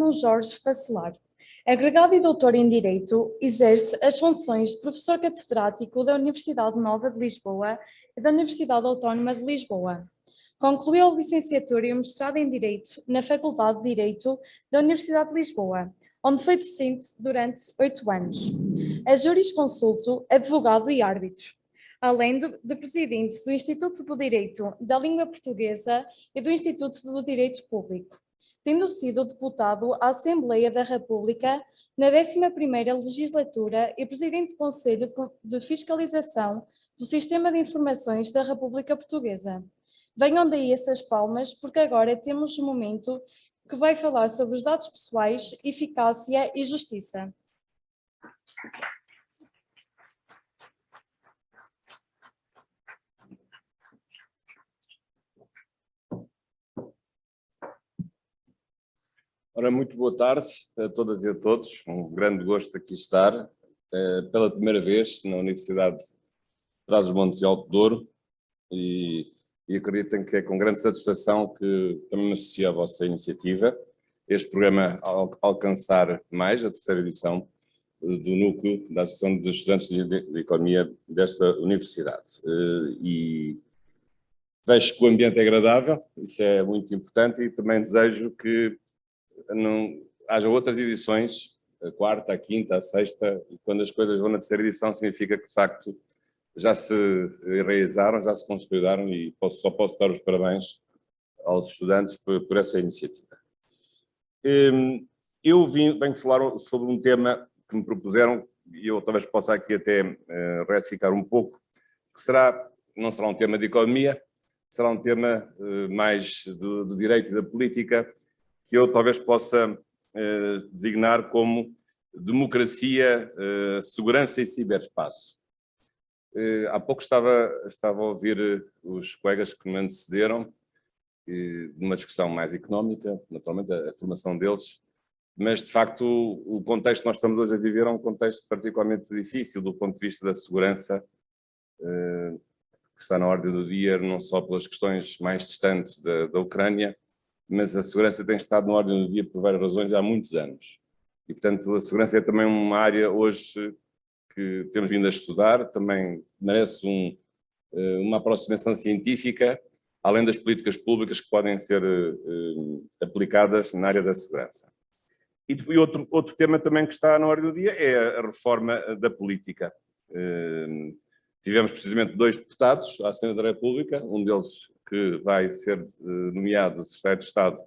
João Jorge Facelar. Agregado e doutor em Direito, exerce as funções de professor catedrático da Universidade Nova de Lisboa e da Universidade Autónoma de Lisboa. Concluiu a licenciatura e o mestrado em Direito na Faculdade de Direito da Universidade de Lisboa, onde foi docente durante 8 anos. É jurisconsulto, advogado e árbitro, além de presidente do Instituto do Direito da Língua Portuguesa e do Instituto do Direito Público, tendo sido deputado à Assembleia da República na 11ª legislatura e presidente do Conselho de Fiscalização do Sistema de Informações da República Portuguesa. Venham daí essas palmas, porque agora temos um momento que vai falar sobre os dados pessoais, eficácia e justiça. Ora, muito boa tarde a todas e a todos. Um grande gosto aqui estar pela primeira vez na Universidade de Trás-os-Montes e Alto Douro e acreditem que é com grande satisfação que também me associo à vossa iniciativa. Este programa alcançar mais a terceira edição do núcleo da Associação de Estudantes de Economia desta universidade. E vejo que o ambiente é agradável, isso é muito importante, e também desejo que não haja outras edições, a quarta, a quinta, a sexta, e quando as coisas vão na terceira edição significa que de facto já se realizaram, já se consolidaram, e só posso dar os parabéns aos estudantes por essa iniciativa. Eu venho falar sobre um tema que me propuseram, e eu talvez possa aqui até retificar um pouco, que não será um tema de economia, será um tema mais do direito e da política, que eu talvez possa designar como democracia, segurança e ciberespaço. Há pouco estava a ouvir os colegas que me antecederam, numa discussão mais económica, naturalmente a formação deles, mas de facto o contexto que nós estamos hoje a viver é um contexto particularmente difícil do ponto de vista da segurança, que está na ordem do dia, não só pelas questões mais distantes da Ucrânia, mas a segurança tem estado na ordem do dia por várias razões há muitos anos. E, portanto, a segurança é também uma área hoje que temos vindo a estudar, também merece uma aproximação científica, além das políticas públicas que podem ser aplicadas na área da segurança. E outro tema também que está na ordem do dia é a reforma da política. Tivemos precisamente 2 deputados à Assembleia da República, um deles que vai ser nomeado secretário de Estado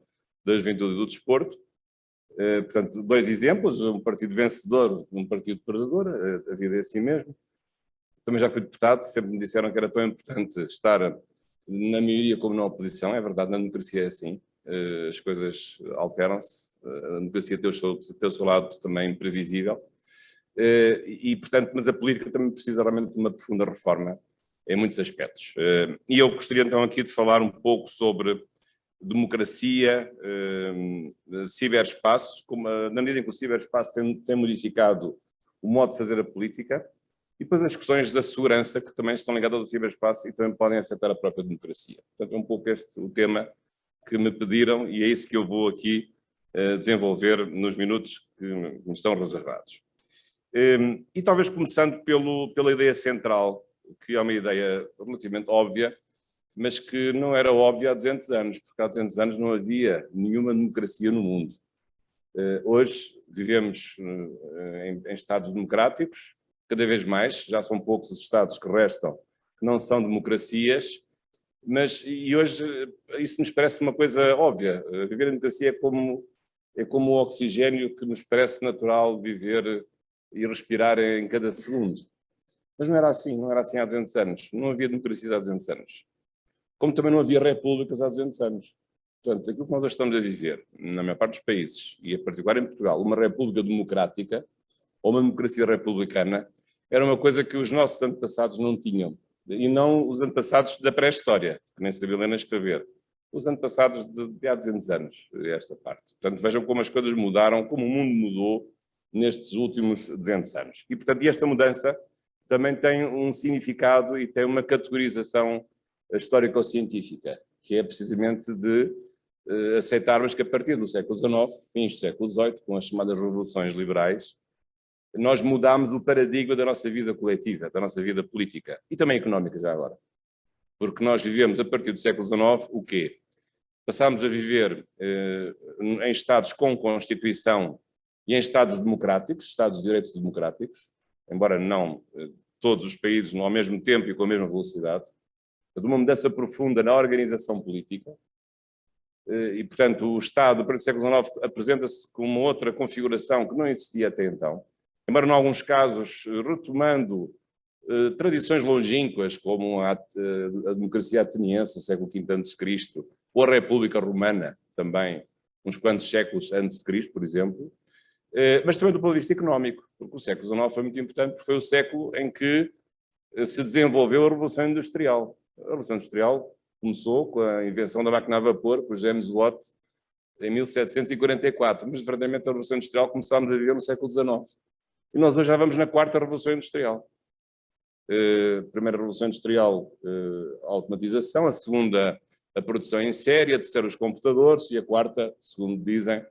da Juventude e do Desporto. Portanto, 2 exemplos, um partido vencedor e um partido perdedor, a vida é assim mesmo. Também já fui deputado, sempre me disseram que era tão importante estar na maioria como na oposição, é verdade, na democracia é assim, as coisas alteram-se, a democracia tem o seu lado também previsível, portanto, mas a política também precisa realmente de uma profunda reforma em muitos aspectos. E eu gostaria então aqui de falar um pouco sobre democracia, ciberespaço, na medida em que o ciberespaço tem modificado o modo de fazer a política, e depois as questões da segurança que também estão ligadas ao ciberespaço e também podem afetar a própria democracia. Portanto, é um pouco este o tema que me pediram e é isso que eu vou aqui desenvolver nos minutos que me estão reservados. E talvez começando pela ideia central, que é uma ideia relativamente óbvia, mas que não era óbvia há 200 anos, porque há 200 anos não havia nenhuma democracia no mundo. Hoje vivemos em Estados democráticos, cada vez mais, já são poucos os Estados que restam que não são democracias, e hoje isso nos parece uma coisa óbvia. Viver em democracia é como o oxigênio que nos parece natural viver e respirar em cada segundo. Mas não era assim há 200 anos, não havia democracias há 200 anos. Como também não havia repúblicas há 200 anos. Portanto, aquilo que nós estamos a viver, na maior parte dos países, e em particular em Portugal, uma república democrática, ou uma democracia republicana, era uma coisa que os nossos antepassados não tinham. E não os antepassados da pré-história, que nem sabiam ler nem escrever. Os antepassados de há 200 anos, esta parte. Portanto, vejam como as coisas mudaram, como o mundo mudou nestes últimos 200 anos. E, portanto, esta mudança também tem um significado e tem uma categorização histórico-científica, que é precisamente de aceitarmos que a partir do século XIX, fins do século XVIII, com as chamadas revoluções liberais, nós mudámos o paradigma da nossa vida coletiva, da nossa vida política e também económica já agora. Porque nós vivemos a partir do século XIX o quê? Passámos a viver em Estados com Constituição e em Estados democráticos, Estados de Direitos democráticos, embora não todos os países ao mesmo tempo e com a mesma velocidade, de uma mudança profunda na organização política. E, portanto, o Estado, a partir do século XIX, apresenta-se com uma outra configuração que não existia até então, embora, em alguns casos, retomando tradições longínquas, como a democracia ateniense, no século V a.C., ou a República Romana, também, uns quantos séculos antes de Cristo, por exemplo, mas também do ponto de vista económico, porque o século XIX foi muito importante, porque foi o século em que se desenvolveu a Revolução Industrial. A Revolução Industrial começou com a invenção da máquina a vapor, por James Watt, em 1744, mas, verdadeiramente, a Revolução Industrial começámos a viver no século XIX. E nós hoje já vamos na quarta Revolução Industrial. A primeira Revolução Industrial, a automatização, a segunda, a produção em série, a terceira, os computadores, e a quarta, segundo dizem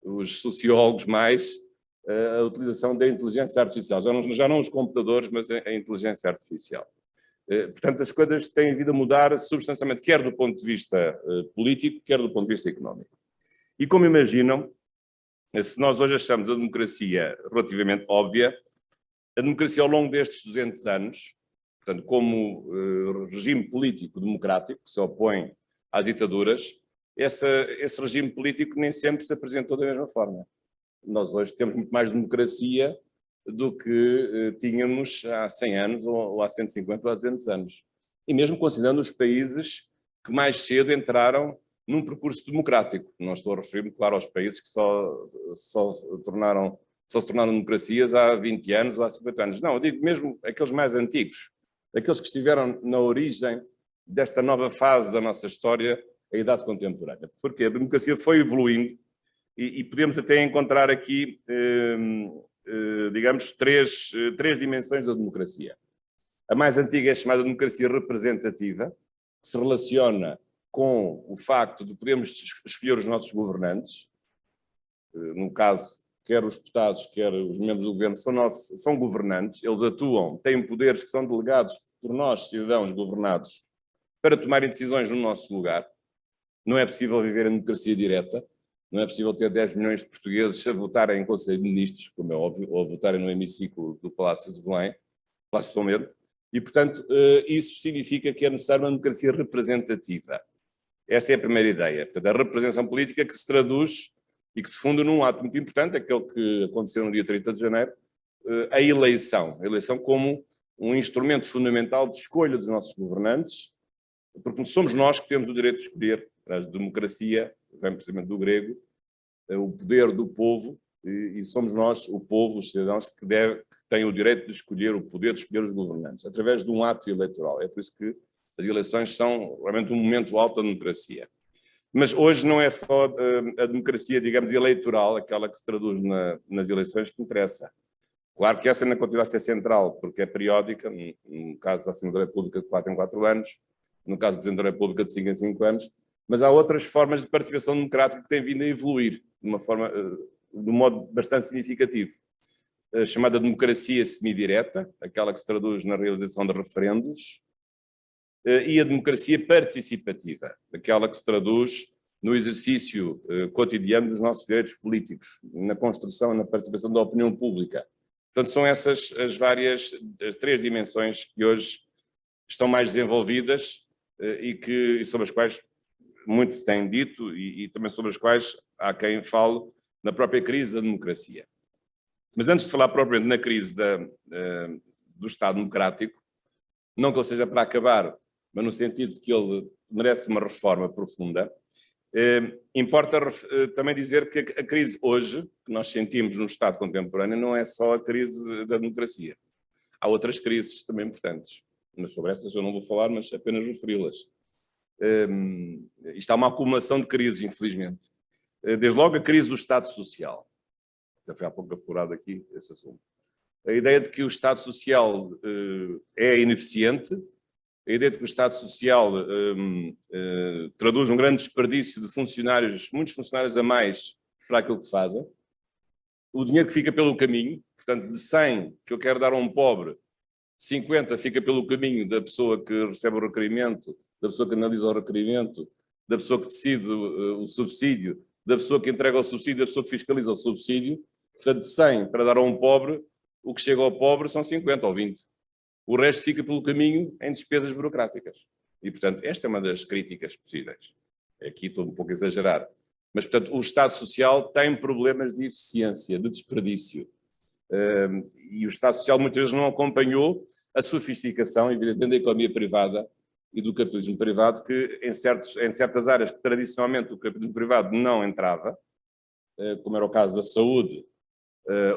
os sociólogos mais, a utilização da inteligência artificial. Já não os computadores, mas a inteligência artificial. Portanto, as coisas têm vindo a mudar substancialmente, quer do ponto de vista político, quer do ponto de vista económico. E como imaginam, se nós hoje achamos a democracia relativamente óbvia, a democracia ao longo destes 200 anos, portanto, como regime político democrático, que se opõe às ditaduras, esse regime político nem sempre se apresentou da mesma forma. Nós hoje temos muito mais democracia do que tínhamos há 100 anos, ou há 150 ou há 200 anos. E mesmo considerando os países que mais cedo entraram num percurso democrático. Não estou a referir-me, claro, aos países que só se tornaram democracias há 20 anos ou há 50 anos. Não, eu digo mesmo aqueles mais antigos, aqueles que estiveram na origem desta nova fase da nossa história, a idade contemporânea. Porque a democracia foi evoluindo e podemos até encontrar aqui, digamos, três dimensões da democracia. A mais antiga é chamada democracia representativa, que se relaciona com o facto de podermos escolher os nossos governantes. No caso, quer os deputados, quer os membros do governo são governantes, eles atuam, têm poderes que são delegados por nós, cidadãos governados, para tomarem decisões no nosso lugar. Não é possível viver em democracia direta, não é possível ter 10 milhões de portugueses a votarem em Conselho de Ministros, como é óbvio, ou a votarem no hemiciclo do Palácio de Belém, Palácio de São Medo, e, portanto, isso significa que é necessária uma democracia representativa. Esta é a primeira ideia, portanto, a representação política que se traduz e que se funda num ato muito importante, aquele que aconteceu no dia 30 de janeiro, a eleição como um instrumento fundamental de escolha dos nossos governantes, porque somos nós que temos o direito de escolher. A democracia vem precisamente do grego, o poder do povo, e somos nós, o povo, os cidadãos, que têm o direito de escolher, o poder de escolher os governantes, através de um ato eleitoral. É por isso que as eleições são realmente um momento alto da democracia. Mas hoje não é só a democracia, digamos, eleitoral, aquela que se traduz nas eleições, que interessa. Claro que essa ainda continua a ser central, porque é periódica, no caso da Assembleia da República de 4 em 4 anos, no caso do Presidente da República de 5 em 5 anos, mas há outras formas de participação democrática que têm vindo a evoluir de um modo bastante significativo. A chamada democracia semidireta, aquela que se traduz na realização de referendos, e a democracia participativa, aquela que se traduz no exercício cotidiano dos nossos direitos políticos, na construção e na participação da opinião pública. Portanto, são essas as três dimensões que hoje estão mais desenvolvidas e sobre as quais muito se tem dito e também sobre as quais há quem fale na própria crise da democracia. Mas antes de falar propriamente na crise do Estado Democrático, não que ele seja para acabar, mas no sentido de que ele merece uma reforma profunda, importa também dizer que a crise hoje, que nós sentimos no Estado contemporâneo, não é só a crise da democracia. Há outras crises também importantes, mas sobre essas eu não vou falar, mas apenas referi-las. Isto há uma acumulação de crises, infelizmente. Desde logo a crise do Estado Social. Já foi há pouco aflorado aqui esse assunto. A ideia de que o Estado Social é ineficiente, a ideia de que o Estado Social traduz um grande desperdício de funcionários, muitos funcionários a mais para aquilo que fazem, o dinheiro que fica pelo caminho, portanto, de 100 que eu quero dar a um pobre, 50 fica pelo caminho da pessoa que recebe o requerimento, da pessoa que analisa o requerimento, da pessoa que decide o subsídio, da pessoa que entrega o subsídio, da pessoa que fiscaliza o subsídio. Portanto, de 100 para dar a um pobre, o que chega ao pobre são 50 ou 20. O resto fica pelo caminho em despesas burocráticas. E, portanto, esta é uma das críticas possíveis. Aqui estou um pouco a exagerar. Mas, portanto, o Estado Social tem problemas de eficiência, de desperdício. E o Estado Social muitas vezes não acompanhou a sofisticação, evidentemente, da economia privada e do capitalismo privado, que em certas áreas que tradicionalmente o capitalismo privado não entrava, como era o caso da saúde,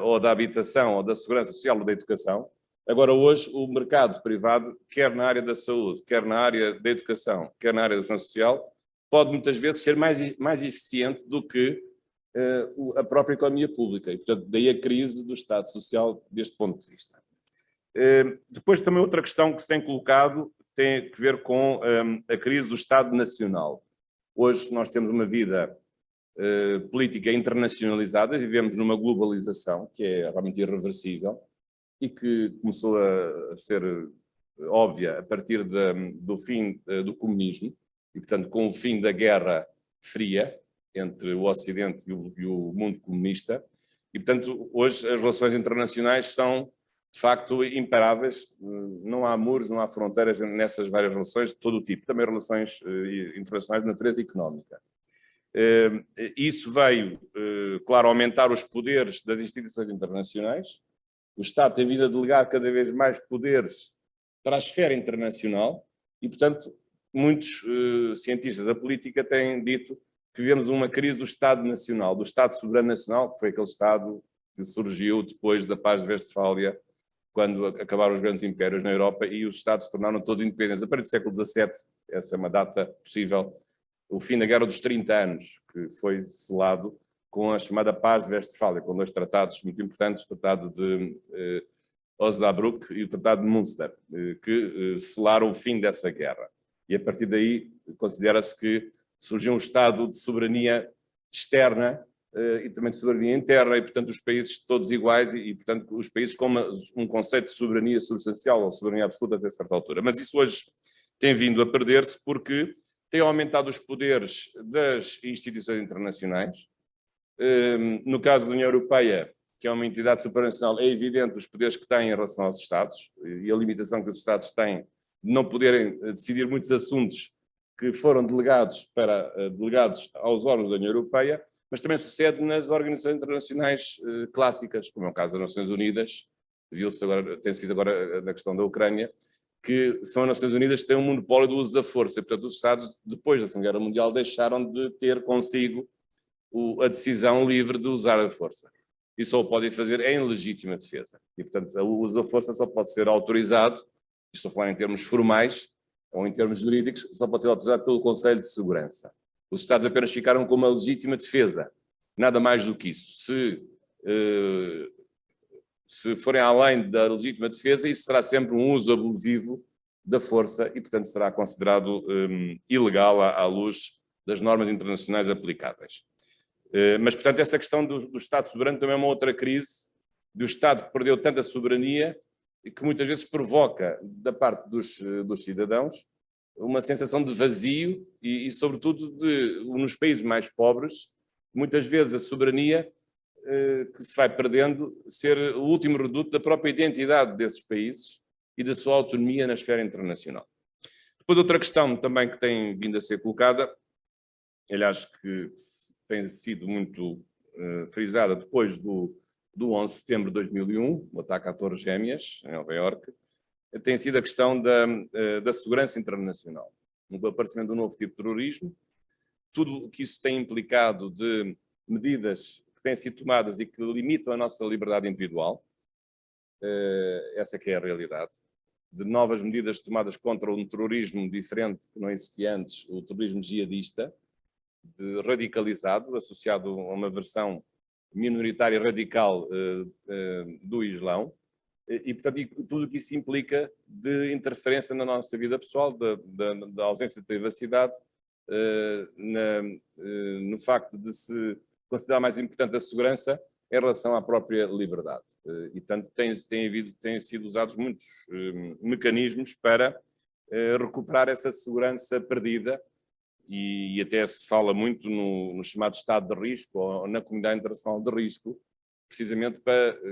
ou da habitação, ou da segurança social, ou da educação. Agora, hoje, o mercado privado, quer na área da saúde, quer na área da educação, quer na área da segurança social, pode muitas vezes ser mais eficiente do que a própria economia pública. E, portanto, daí a crise do Estado Social deste ponto de vista. Depois, também outra questão que se tem colocado tem a ver com a crise do Estado Nacional. Hoje nós temos uma vida política internacionalizada, vivemos numa globalização que é realmente irreversível e que começou a ser óbvia a partir do fim do comunismo e, portanto, com o fim da Guerra Fria entre o Ocidente e o mundo comunista. E, portanto, hoje as relações internacionais são, de facto, imparáveis. Não há muros, não há fronteiras nessas várias relações de todo o tipo, também relações internacionais de natureza económica. Isso veio, claro, aumentar os poderes das instituições internacionais. O Estado tem vindo a delegar cada vez mais poderes para a esfera internacional e, portanto, muitos cientistas da política têm dito que vivemos uma crise do Estado Nacional, do Estado Soberano Nacional, que foi aquele Estado que surgiu depois da Paz de Westfália, quando acabaram os grandes impérios na Europa e os Estados se tornaram todos independentes. A partir do século XVII, essa é uma data possível, o fim da Guerra dos 30 Anos, que foi selado com a chamada Paz de Westfália, com dois tratados muito importantes, o Tratado de Osnabrück e o Tratado de Münster, que selaram o fim dessa guerra. E a partir daí considera-se que surgiu um Estado de soberania externa e também de soberania interna, e portanto os países todos iguais, e portanto os países com um conceito de soberania substancial ou soberania absoluta até certa altura. Mas isso hoje tem vindo a perder-se porque tem aumentado os poderes das instituições internacionais. No caso da União Europeia, que é uma entidade supranacional, é evidente os poderes que têm em relação aos Estados e a limitação que os Estados têm de não poderem decidir muitos assuntos que foram delegados aos órgãos da União Europeia, mas também sucede nas organizações internacionais clássicas, como é o caso das Nações Unidas, viu-se agora, tem sido agora na questão da Ucrânia, que são as Nações Unidas que têm um monopólio do uso da força, e portanto os Estados, depois da Segunda Guerra Mundial, deixaram de ter consigo a decisão livre de usar a força. E só o podem fazer em legítima defesa. E portanto o uso da força só pode ser autorizado, estou a falar em termos formais, ou em termos jurídicos, só pode ser autorizado pelo Conselho de Segurança. Os Estados apenas ficaram com uma legítima defesa, nada mais do que isso. Se forem além da legítima defesa, isso será sempre um uso abusivo da força e, portanto, será considerado ilegal à luz das normas internacionais aplicáveis. Mas, portanto, essa questão do Estado soberano também é uma outra crise, do Estado que perdeu tanta soberania e que muitas vezes provoca, da parte dos cidadãos, uma sensação de vazio e sobretudo, nos países mais pobres, muitas vezes a soberania que se vai perdendo ser o último reduto da própria identidade desses países e da sua autonomia na esfera internacional. Depois outra questão também que tem vindo a ser colocada, aliás que tem sido muito frisada depois do 11 de setembro de 2001, o ataque à Torre Gêmeas, em Nova Iorque, tem sido a questão da segurança internacional, o aparecimento de um novo tipo de terrorismo, tudo o que isso tem implicado de medidas que têm sido tomadas e que limitam a nossa liberdade individual, essa que é a realidade, de novas medidas tomadas contra um terrorismo diferente que não existia antes, o terrorismo jihadista, radicalizado, associado a uma versão minoritária radical do Islão, portanto, e tudo o que isso implica de interferência na nossa vida pessoal, da ausência de privacidade, no facto de se considerar mais importante a segurança em relação à própria liberdade. E, portanto, têm sido usados muitos mecanismos para recuperar essa segurança perdida, e até se fala muito no chamado estado de risco, ou na comunidade internacional de risco, precisamente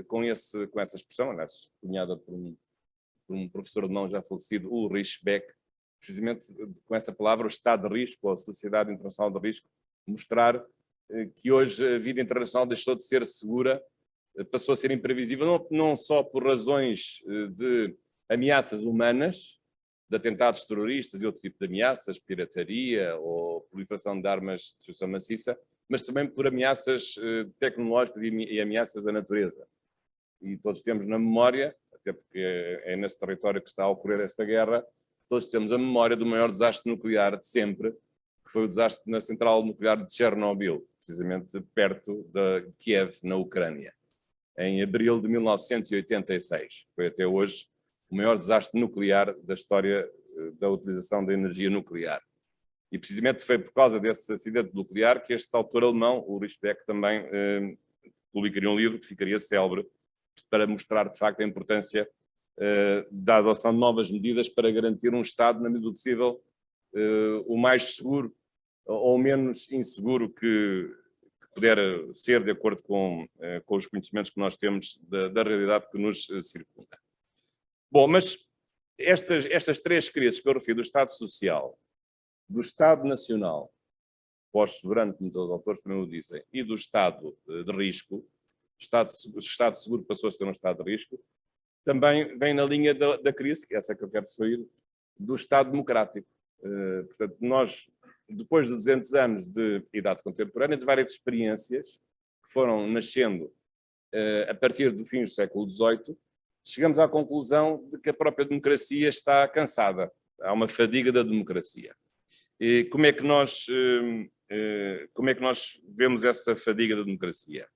com essa expressão, aliás, cunhada por um professor alemão já falecido, Ulrich Beck, precisamente com essa palavra, o estado de risco, ou a sociedade internacional de risco, mostrar que hoje a vida internacional deixou de ser segura, passou a ser imprevisível, não só por razões de ameaças humanas, de atentados terroristas e outro tipo de ameaças, pirataria ou proliferação de armas de destruição maciça, mas também por ameaças tecnológicas e ameaças da natureza. E todos temos na memória, até porque é nesse território que está a ocorrer esta guerra, todos temos a memória do maior desastre nuclear de sempre, que foi o desastre na central nuclear de Chernobyl, precisamente perto de Kiev, na Ucrânia, em abril de 1986. Foi até hoje o maior desastre nuclear da história da utilização da energia nuclear. E precisamente foi por causa desse acidente nuclear que este autor alemão, Ulrich Beck, também publicaria um livro que ficaria célebre para mostrar, de facto, a importância da adoção de novas medidas para garantir um Estado, na medida do possível, o mais seguro ou menos inseguro que puder ser, de acordo com os conhecimentos que nós temos da realidade que nos circunda. Bom, mas estas três crises que eu refiro, do Estado Social, do Estado Nacional, pós-soberano, como todos os autores também o dizem, e do Estado de risco, o Estado seguro passou a ser um Estado de risco, também vem na linha da crise, que é essa que eu quero referir, do Estado Democrático. Portanto, nós, depois de 200 anos de idade contemporânea, de várias experiências que foram nascendo a partir do fim do século XVIII, chegamos à conclusão de que a própria democracia está cansada. Há uma fadiga da democracia. E como é que nós vemos essa fadiga da democracia?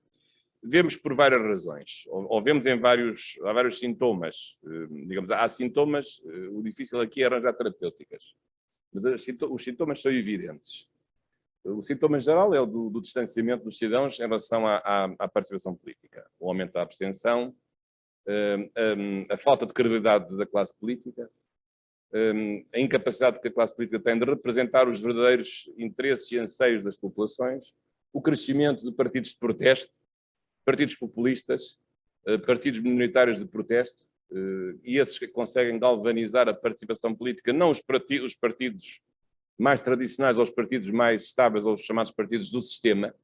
Vemos por várias razões, ou vemos há vários sintomas. Digamos, há sintomas, o difícil aqui é arranjar terapêuticas, mas os sintomas são evidentes. O sintoma geral é o do distanciamento dos cidadãos em relação à participação política, o aumento da abstenção, a falta de credibilidade da classe política, a incapacidade que a classe política tem de representar os verdadeiros interesses e anseios das populações, o crescimento de partidos de protesto, partidos populistas, partidos minoritários de protesto, e esses que conseguem galvanizar a participação política, não os partidos mais tradicionais ou os partidos mais estáveis ou os chamados partidos do sistema.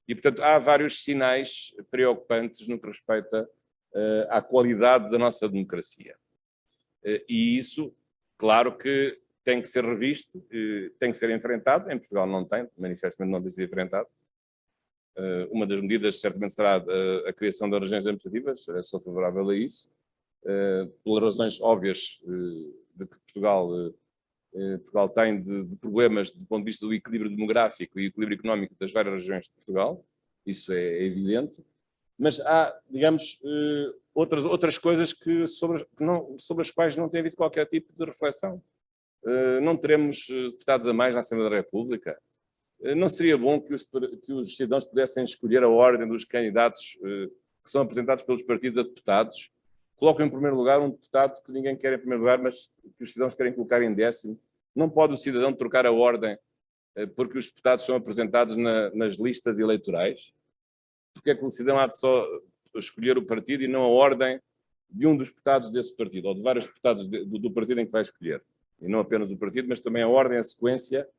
E, portanto, há vários sinais preocupantes no que respeita à qualidade da nossa democracia. E isso, claro que tem que ser revisto, tem que ser enfrentado. Em Portugal não tem, manifestamente não tem sido enfrentado. Uma das medidas certamente será a criação das regiões administrativas, sou favorável a isso, pelas razões óbvias de que Portugal tem de problemas do ponto de vista do equilíbrio demográfico e equilíbrio económico das várias regiões de Portugal, isso é evidente, mas há, digamos, outras coisas sobre as quais não tem havido qualquer tipo de reflexão. Não teremos deputados a mais na Assembleia da República. Não seria bom que os cidadãos pudessem escolher a ordem dos candidatos que são apresentados pelos partidos a deputados? Colocam em primeiro lugar um deputado que ninguém quer em primeiro lugar, mas que os cidadãos querem colocar em décimo. Não pode o cidadão trocar a ordem porque os deputados são apresentados nas listas eleitorais? Porque é que o cidadão há de só escolher o partido e não a ordem de um dos deputados desse partido, ou de vários deputados do partido em que vai escolher? E não apenas o partido, mas também a ordem, a sequência,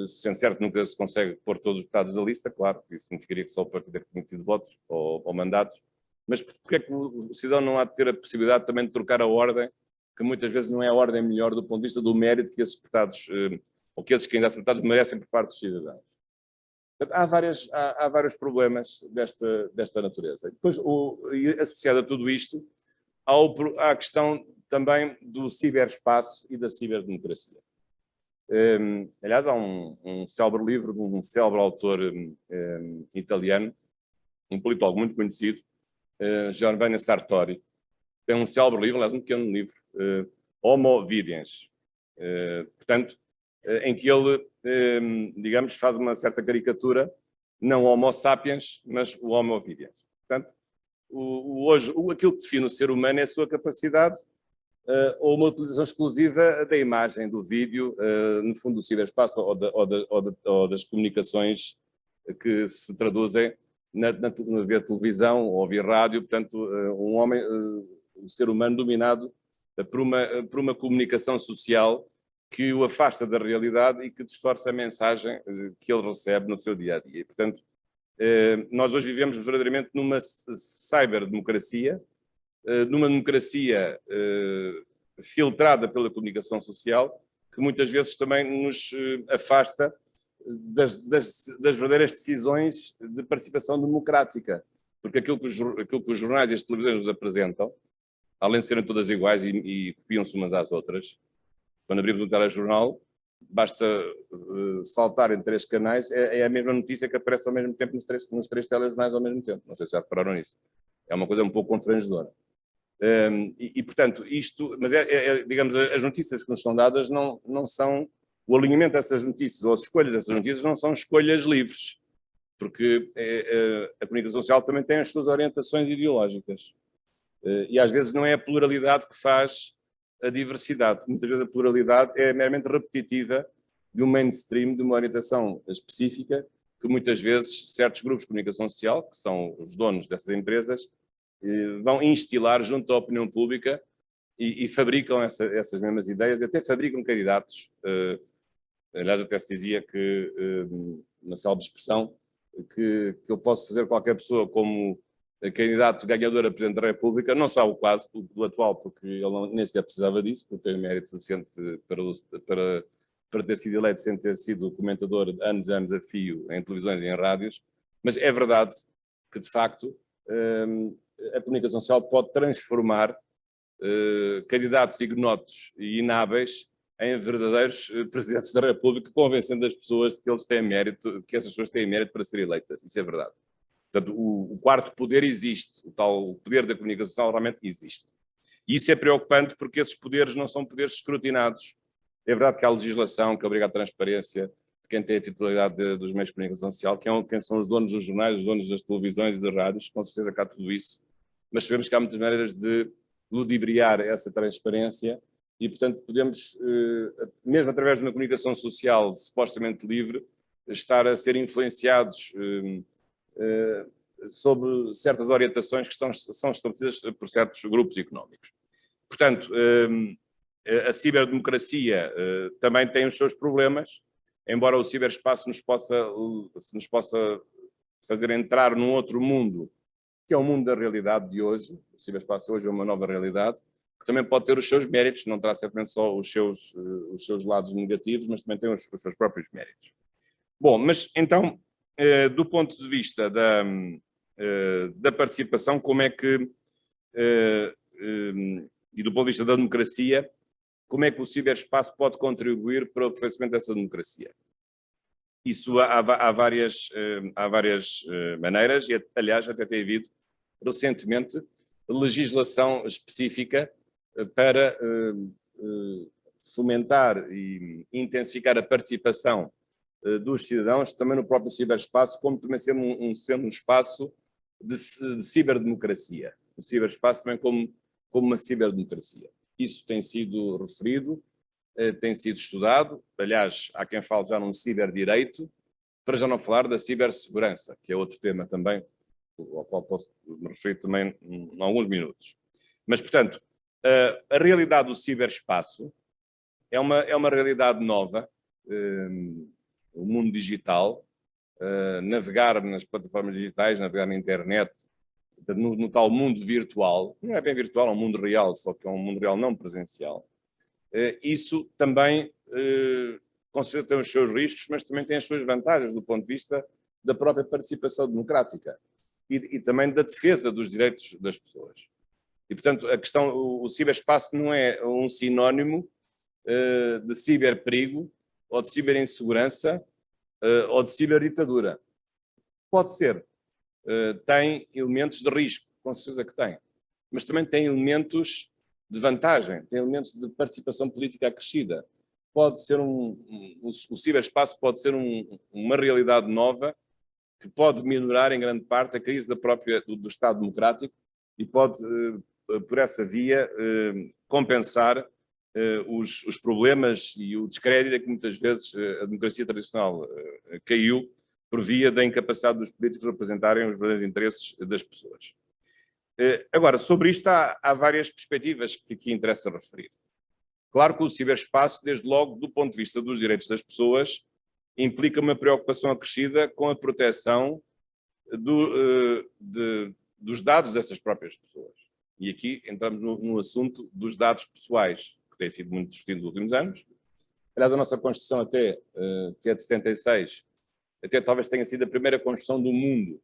sendo certo que nunca se consegue pôr todos os deputados da lista, claro, isso significaria que só o partido é que tem tido votos ou mandatos, mas porque é que o cidadão não há de ter a possibilidade também de trocar a ordem, que muitas vezes não é a ordem melhor do ponto de vista do mérito que esses deputados, ou que esses candidatos a deputados merecem por parte dos cidadãos? Há vários problemas desta natureza. Depois, associado a tudo isto, há a questão também do ciberespaço e da ciberdemocracia. Aliás, há um célebre livro de um célebre autor italiano, um politólogo muito conhecido, Giovanni Sartori. Tem um célebre livro, aliás, um pequeno livro, Homo Vidiens. Portanto, em que ele, digamos, faz uma certa caricatura, não Homo sapiens, mas o Homo Vidiens. Portanto, hoje, aquilo que define o ser humano é a sua capacidade ou uma utilização exclusiva da imagem, do vídeo, no fundo do ciberespaço ou das comunicações que se traduzem na via televisão ou via rádio. Portanto, um ser humano dominado por uma comunicação social que o afasta da realidade e que distorce a mensagem que ele recebe no seu dia-a-dia. Portanto, nós hoje vivemos verdadeiramente numa cyberdemocracia, numa democracia filtrada pela comunicação social, que muitas vezes também nos afasta das verdadeiras decisões de participação democrática. Porque aquilo que os jornais e as televisões nos apresentam, além de serem todas iguais e copiam-se umas às outras, quando abrimos um telejornal, basta saltar em 3 canais, é a mesma notícia que aparece ao mesmo tempo nos três telejornais ao mesmo tempo. Não sei se já repararam nisso. É uma coisa um pouco constrangedora. Portanto, isto, mas digamos, as notícias que nos são dadas não são, o alinhamento dessas notícias ou as escolhas dessas notícias não são escolhas livres, porque a comunicação social também tem as suas orientações ideológicas. E às vezes não é a pluralidade que faz a diversidade. Muitas vezes a pluralidade é meramente repetitiva de um mainstream, de uma orientação específica, que muitas vezes certos grupos de comunicação social, que são os donos dessas empresas, vão instilar junto à opinião pública e fabricam essas mesmas ideias, e até fabricam candidatos. Aliás, até se dizia que, na célebre expressão, que eu posso fazer qualquer pessoa como candidato ganhador a Presidente da República, não só o quase, do atual, porque ele nem sequer precisava disso, porque tem um mérito suficiente para ter sido eleito sem ter sido comentador anos e anos a fio em televisões e em rádios, mas é verdade que, de facto, a comunicação social pode transformar candidatos ignotos e inábeis em verdadeiros presidentes da República, convencendo as pessoas de que eles têm mérito, que essas pessoas têm mérito para serem eleitas. Isso é verdade. Portanto, o quarto poder existe, o tal poder da comunicação social realmente existe. E isso é preocupante porque esses poderes não são poderes escrutinados. É verdade que há legislação que obriga à transparência de quem tem a titularidade dos meios de comunicação social, quem são os donos dos jornais, os donos das televisões e das rádios, com certeza que há tudo isso. Mas sabemos que há muitas maneiras de ludibriar essa transparência e, portanto, podemos, mesmo através de uma comunicação social supostamente livre, estar a ser influenciados sobre certas orientações que são estabelecidas por certos grupos económicos. Portanto, a ciberdemocracia também tem os seus problemas, embora o ciberespaço nos possa fazer entrar num outro mundo, que é o mundo da realidade de hoje. O ciberespaço hoje é uma nova realidade, que também pode ter os seus méritos, não terá certamente só os seus lados negativos, mas também tem os seus próprios méritos. Bom, mas então, do ponto de vista da participação, como é que, e do ponto de vista da democracia, como é que o ciberespaço pode contribuir para o aperfeiçoamento dessa democracia? Isso há várias maneiras, e aliás até tem havido recentemente legislação específica para fomentar e intensificar a participação dos cidadãos também no próprio ciberespaço, como também sendo um espaço de ciberdemocracia. O ciberespaço também como uma ciberdemocracia. Isso tem sido referido, tem sido estudado. Aliás, há quem fale já num ciberdireito, para já não falar da cibersegurança, que é outro tema também, ao qual posso me referir também em alguns minutos. Mas, portanto, a realidade do ciberespaço é uma realidade nova. O mundo digital, navegar nas plataformas digitais, navegar na internet, no tal mundo virtual, não é bem virtual, é um mundo real, só que é um mundo real não presencial. Isso também, com certeza, tem os seus riscos, mas também tem as suas vantagens do ponto de vista da própria participação democrática e também da defesa dos direitos das pessoas. E, portanto, o ciberespaço não é um sinónimo de ciberperigo ou de ciberinsegurança ou de ciberditadura. Pode ser. Tem elementos de risco, com certeza que tem. Mas também tem elementos de vantagem, tem elementos de participação política acrescida. Pode ser o ciberespaço pode ser uma realidade nova que pode minorar em grande parte a crise do Estado democrático e pode, por essa via, compensar os problemas e o descrédito a que muitas vezes a democracia tradicional caiu por via da incapacidade dos políticos de representarem os verdadeiros interesses das pessoas. Agora, sobre isto há várias perspectivas que aqui interessa referir. Claro que o ciberespaço, desde logo, do ponto de vista dos direitos das pessoas, implica uma preocupação acrescida com a proteção dos dados dessas próprias pessoas. E aqui entramos no assunto dos dados pessoais, que tem sido muito discutido nos últimos anos. Aliás, a nossa Constituição até, que é de 76, até talvez tenha sido a primeira Constituição do mundo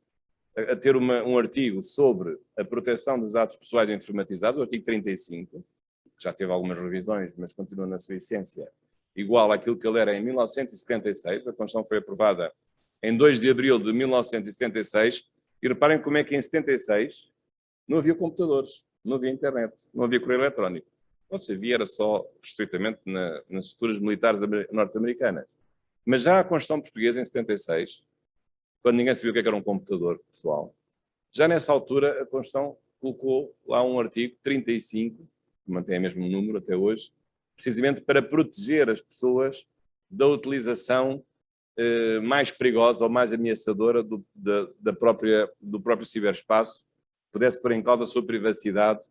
a ter um artigo sobre a proteção dos dados pessoais informatizados, o artigo 35, que já teve algumas revisões, mas continua na sua essência igual àquilo que ele era em 1976. A Constituição foi aprovada em 2 de abril de 1976, e reparem como é que em 76 não havia computadores, não havia internet, não havia correio eletrónico. Não se havia, era só estritamente nas estruturas militares norte-americanas. Mas já a Constituição Portuguesa, em 76, quando ninguém sabia o que era um computador pessoal, já nessa altura a Constituição colocou lá um artigo 35, que mantém o mesmo número até hoje, precisamente para proteger as pessoas da utilização mais perigosa ou mais ameaçadora do próprio ciberespaço, pudesse pôr em causa a sua privacidade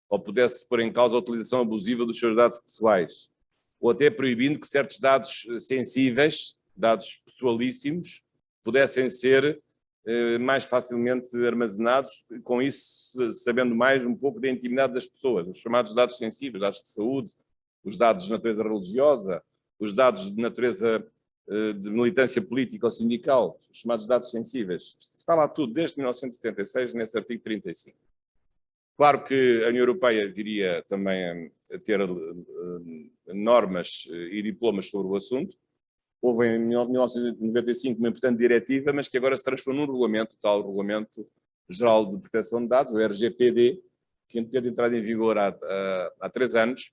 ou pudesse pôr em causa a utilização abusiva dos seus dados pessoais, ou até proibindo que certos dados sensíveis, dados pessoalíssimos, pudessem ser mais facilmente armazenados, com isso sabendo mais um pouco da intimidade das pessoas, os chamados dados sensíveis, dados de saúde, os dados de natureza religiosa, os dados de natureza de militância política ou sindical, os chamados dados sensíveis. Está lá tudo, desde 1976, nesse artigo 35. Claro que a União Europeia viria também a ter normas e diplomas sobre o assunto. Houve em 1995 uma importante diretiva, mas que agora se transformou num regulamento, o tal Regulamento Geral de Proteção de Dados, o RGPD, que tendo entrado em vigor há 3 anos.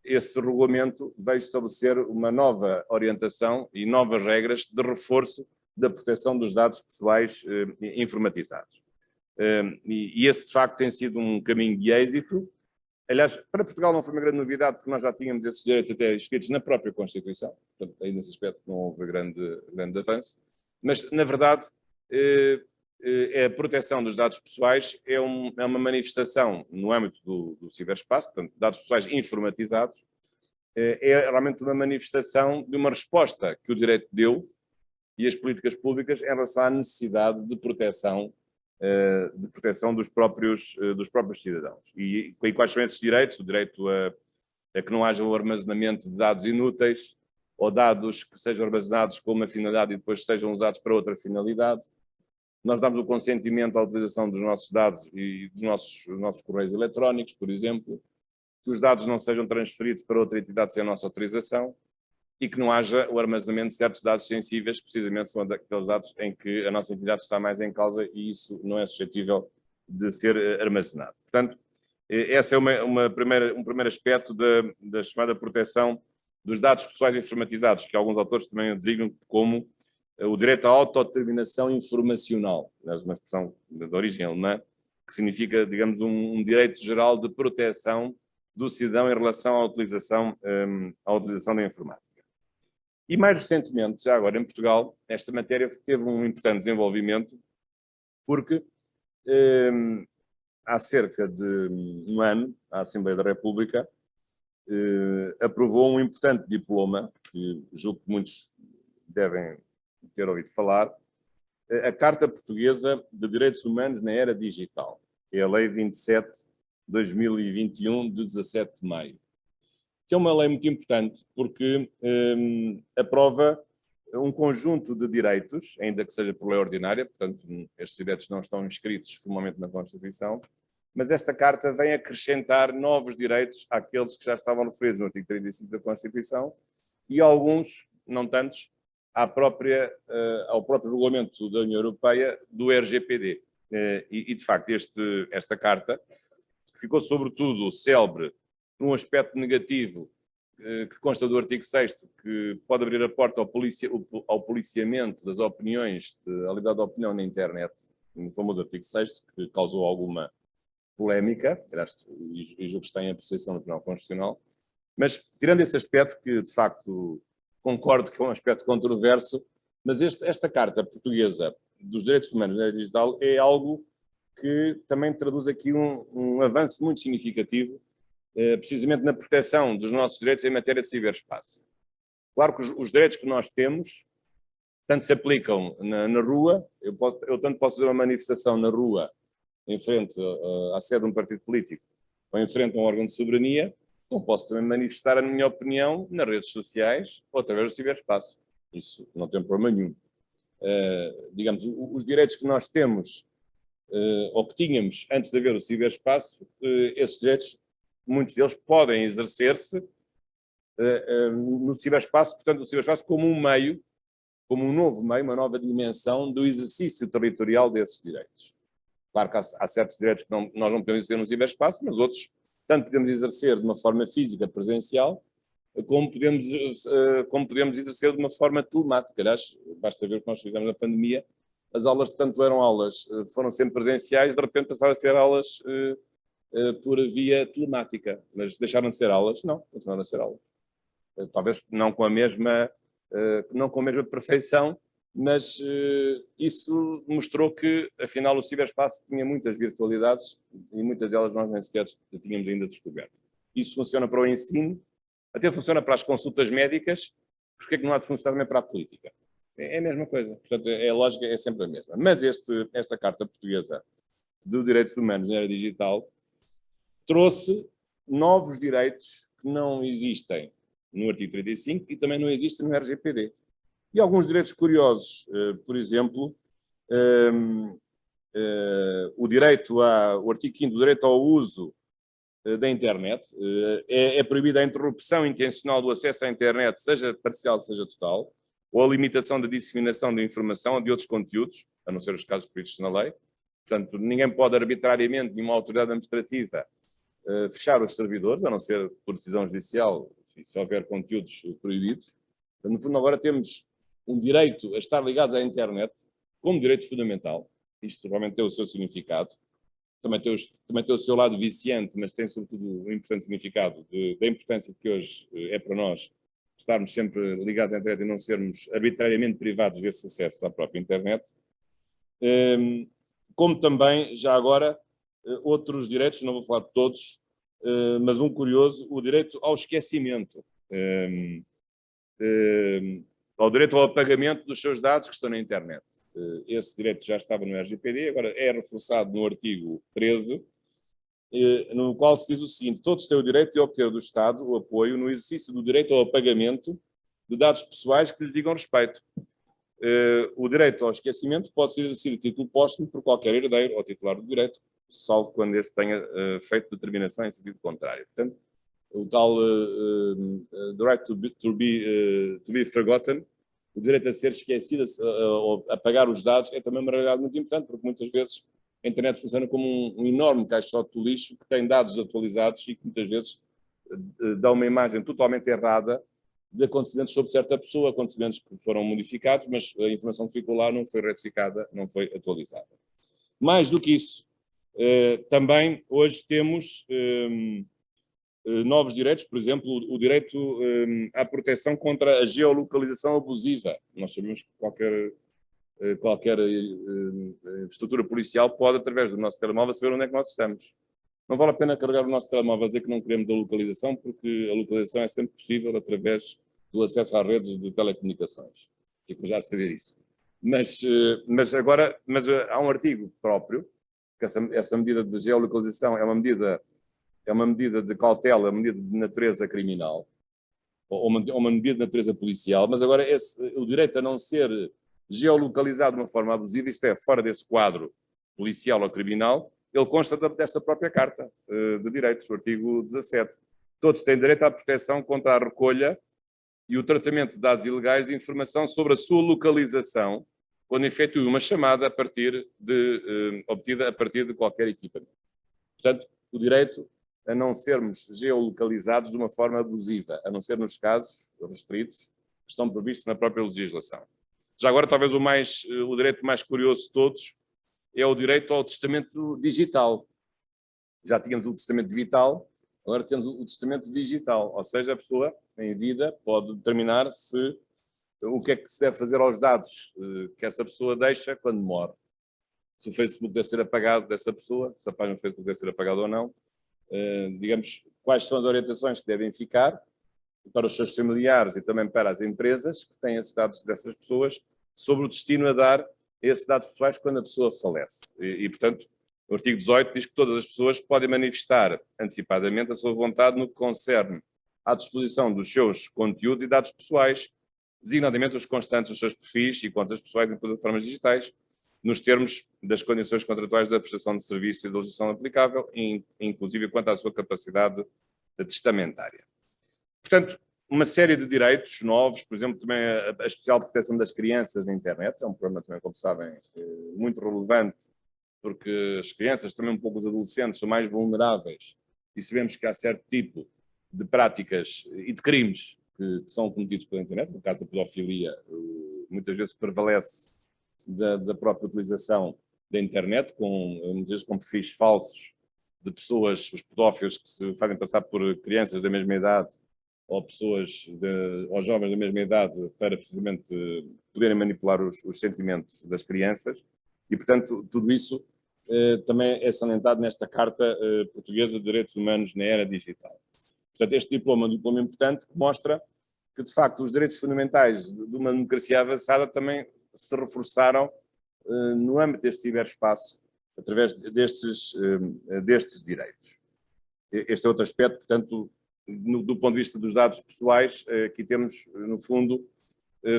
Esse regulamento veio estabelecer uma nova orientação e novas regras de reforço da proteção dos dados pessoais informatizados. E esse, de facto, tem sido um caminho de êxito. Aliás, para Portugal não foi uma grande novidade, porque nós já tínhamos esses direitos até escritos na própria Constituição, portanto, aí nesse aspecto não houve grande avanço. Mas, na verdade, a proteção dos dados pessoais é uma manifestação no âmbito do ciberespaço, portanto, dados pessoais informatizados, é realmente uma manifestação de uma resposta que o direito deu e as políticas públicas em relação à necessidade de proteção dos próprios cidadãos. E quais são esses direitos? O direito a que não haja o armazenamento de dados inúteis ou dados que sejam armazenados com uma finalidade e depois sejam usados para outra finalidade. Nós damos o consentimento à utilização dos nossos dados e dos nossos correios eletrónicos, por exemplo, que os dados não sejam transferidos para outra entidade sem a nossa autorização e que não haja o armazenamento de certos dados sensíveis, que precisamente são aqueles dados em que a nossa entidade está mais em causa e isso não é suscetível de ser armazenado. Portanto, esse é um primeiro aspecto da chamada proteção dos dados pessoais informatizados, que alguns autores também o designam como o direito à autodeterminação informacional, é uma expressão de origem alemã, que significa, digamos, um direito geral de proteção do cidadão em relação à utilização da informática. E mais recentemente, já agora em Portugal, esta matéria teve um importante desenvolvimento, porque há cerca de um ano, a Assembleia da República aprovou um importante diploma, que julgo que muitos devem ter ouvido falar, a Carta Portuguesa de Direitos Humanos na Era Digital, que é a Lei 27/2021, de 17 de maio. Que é uma lei muito importante porque aprova um conjunto de direitos, ainda que seja por lei ordinária, portanto, estes direitos não estão inscritos formalmente na Constituição, mas esta Carta vem acrescentar novos direitos àqueles que já estavam referidos no artigo 35 da Constituição e alguns, não tantos, ao próprio regulamento da União Europeia do RGPD. de facto, esta carta ficou sobretudo célebre num aspecto negativo que consta do artigo 6º, que pode abrir a porta ao policiamento das opiniões, à liberdade de opinião na internet, no famoso artigo 6º, que causou alguma polémica, e julgo que está em apreciação no Tribunal Constitucional. Mas, tirando esse aspecto, que de facto concordo que é um aspecto controverso, mas esta Carta Portuguesa dos Direitos Humanos na Era Digital é algo que também traduz aqui um avanço muito significativo, precisamente na proteção dos nossos direitos em matéria de ciberespaço. Claro que os direitos que nós temos, tanto se aplicam na rua, eu tanto posso fazer uma manifestação na rua, em frente à sede de um partido político, ou em frente a um órgão de soberania, como posso também manifestar a minha opinião nas redes sociais ou através do ciberespaço. Isso não tem problema nenhum. Digamos, os direitos que nós temos, ou que tínhamos antes de haver o ciberespaço, esses direitos, muitos deles podem exercer-se no ciberespaço, portanto, o ciberespaço como um meio, como um novo meio, uma nova dimensão do exercício territorial desses direitos. Claro que há certos direitos que nós não podemos exercer no ciberespaço, mas outros tanto podemos exercer de uma forma física, presencial, como podemos exercer de uma forma telemática. Aliás, basta ver o que nós fizemos na pandemia, as aulas tanto eram aulas, foram sempre presenciais, de repente passaram a ser aulas por via telemática, mas deixaram de ser aulas? Não, continuaram a ser aulas. Talvez não com a mesma perfeição, mas isso mostrou que, afinal, o ciberespaço tinha muitas virtualidades e muitas delas nós nem sequer tínhamos ainda descoberto. Isso funciona para o ensino, até funciona para as consultas médicas, porque é que não há de funcionar também para a política? É a mesma coisa, portanto, a lógica é sempre a mesma. Mas esta Carta Portuguesa dos Direitos Humanos na Era Digital trouxe novos direitos que não existem no artigo 35 e também não existem no RGPD. E alguns direitos curiosos, por exemplo, o artigo 5º, o direito ao uso da internet, é proibida a interrupção intencional do acesso à internet, seja parcial, seja total, ou a limitação da disseminação de informação ou de outros conteúdos, a não ser os casos previstos na lei. Portanto, ninguém pode arbitrariamente, nenhuma autoridade administrativa, fechar os servidores, a não ser por decisão judicial, se houver conteúdos proibidos. No fundo, agora temos um direito a estar ligados à internet como direito fundamental. Isto realmente tem o seu significado. Também tem o seu lado viciante, mas tem sobretudo um importante significado da importância que hoje é para nós estarmos sempre ligados à internet e não sermos arbitrariamente privados desse acesso à própria internet. Como também, já agora, outros direitos, não vou falar de todos, mas um curioso, o direito ao esquecimento. Ao direito ao apagamento dos seus dados que estão na internet. Esse direito já estava no RGPD, agora é reforçado no artigo 13, no qual se diz o seguinte: todos têm o direito de obter do Estado o apoio no exercício do direito ao apagamento de dados pessoais que lhes digam respeito. O direito ao esquecimento pode ser exercido a título póstumo por qualquer herdeiro ou titular do direito, salvo quando este tenha feito determinação em sentido contrário. Portanto, o tal the right to be forgotten, o direito a ser esquecido, ou apagar os dados, é também uma realidade muito importante, porque muitas vezes a internet funciona como um enorme caixote de lixo que tem dados atualizados e que muitas vezes dá uma imagem totalmente errada de acontecimentos sobre certa pessoa, acontecimentos que foram modificados, mas a informação que ficou lá não foi retificada, não foi atualizada. Mais do que isso, também hoje temos novos direitos, por exemplo, o direito à proteção contra a geolocalização abusiva. Nós sabemos que qualquer estrutura policial pode, através do nosso telemóvel, saber onde é que nós estamos. Não vale a pena carregar o nosso telemóvel a dizer que não queremos a localização, porque a localização é sempre possível através do acesso às redes de telecomunicações. Fico já a saber isso. Mas há um artigo próprio, que essa medida de geolocalização é uma medida de cautela, uma medida de natureza criminal, ou uma medida de natureza policial, mas agora o direito a não ser geolocalizado de uma forma abusiva, isto é, fora desse quadro policial ou criminal, ele consta desta própria Carta de Direitos, o artigo 17. Todos têm direito à proteção contra a recolha e o tratamento de dados ilegais de informação sobre a sua localização, quando efetue uma chamada obtida a partir de qualquer equipamento. Portanto, o direito a não sermos geolocalizados de uma forma abusiva, a não ser nos casos restritos que estão previstos na própria legislação. Já agora, talvez o direito mais curioso de todos é o direito ao testamento digital. Já tínhamos o testamento vital, agora temos o testamento digital, ou seja, a pessoa, em vida, pode determinar o que é que se deve fazer aos dados que essa pessoa deixa quando morre. Se o Facebook deve ser apagado dessa pessoa, se a página do Facebook deve ser apagada ou não, digamos, quais são as orientações que devem ficar para os seus familiares e também para as empresas que têm esses dados dessas pessoas sobre o destino a dar a esses dados pessoais quando a pessoa falece. Portanto, o artigo 18 diz que todas as pessoas podem manifestar antecipadamente a sua vontade no que concerne à disposição dos seus conteúdos e dados pessoais, designadamente os constantes dos seus perfis e contas pessoais em plataformas digitais, nos termos das condições contratuais da prestação de serviço e da legislação aplicável, inclusive quanto à sua capacidade testamentária. Portanto, uma série de direitos novos, por exemplo, também a especial proteção das crianças na internet, é um problema também, como sabem, muito relevante, porque as crianças, também um pouco os adolescentes, são mais vulneráveis e sabemos que há certo tipo de práticas e de crimes que são cometidos pela internet. No caso da pedofilia, muitas vezes prevalece da própria utilização da internet, muitas vezes com perfis falsos de pessoas, os pedófilos que se fazem passar por crianças da mesma idade ou ou jovens da mesma idade para precisamente poderem manipular os sentimentos das crianças. E, portanto, tudo isso também é salientado nesta Carta Portuguesa de Direitos Humanos na Era Digital. Portanto, este diploma é um diploma importante que mostra que, de facto, os direitos fundamentais de uma democracia avançada também se reforçaram no âmbito deste ciberespaço através destes direitos. Este é outro aspecto, portanto, do ponto de vista dos dados pessoais, aqui temos, no fundo,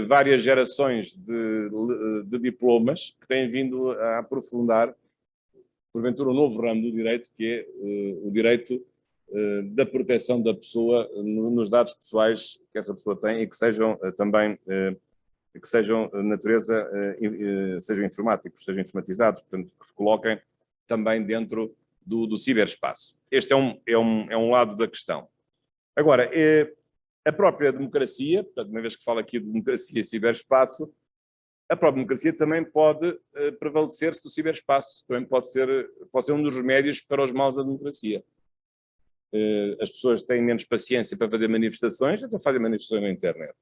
várias gerações de diplomas que têm vindo a aprofundar, porventura, um novo ramo do direito, que é o direito da proteção da pessoa nos dados pessoais que essa pessoa tem e que sejam também, que sejam natureza, sejam informáticos, sejam informatizados, portanto, que se coloquem também dentro do ciberespaço. Este é um lado da questão. Agora, a própria democracia, portanto, uma vez que falo aqui de democracia e ciberespaço, a própria democracia também pode prevalecer-se do ciberespaço, também pode ser um dos remédios para os maus da democracia. As pessoas têm menos paciência para fazer manifestações, então fazem manifestações na internet.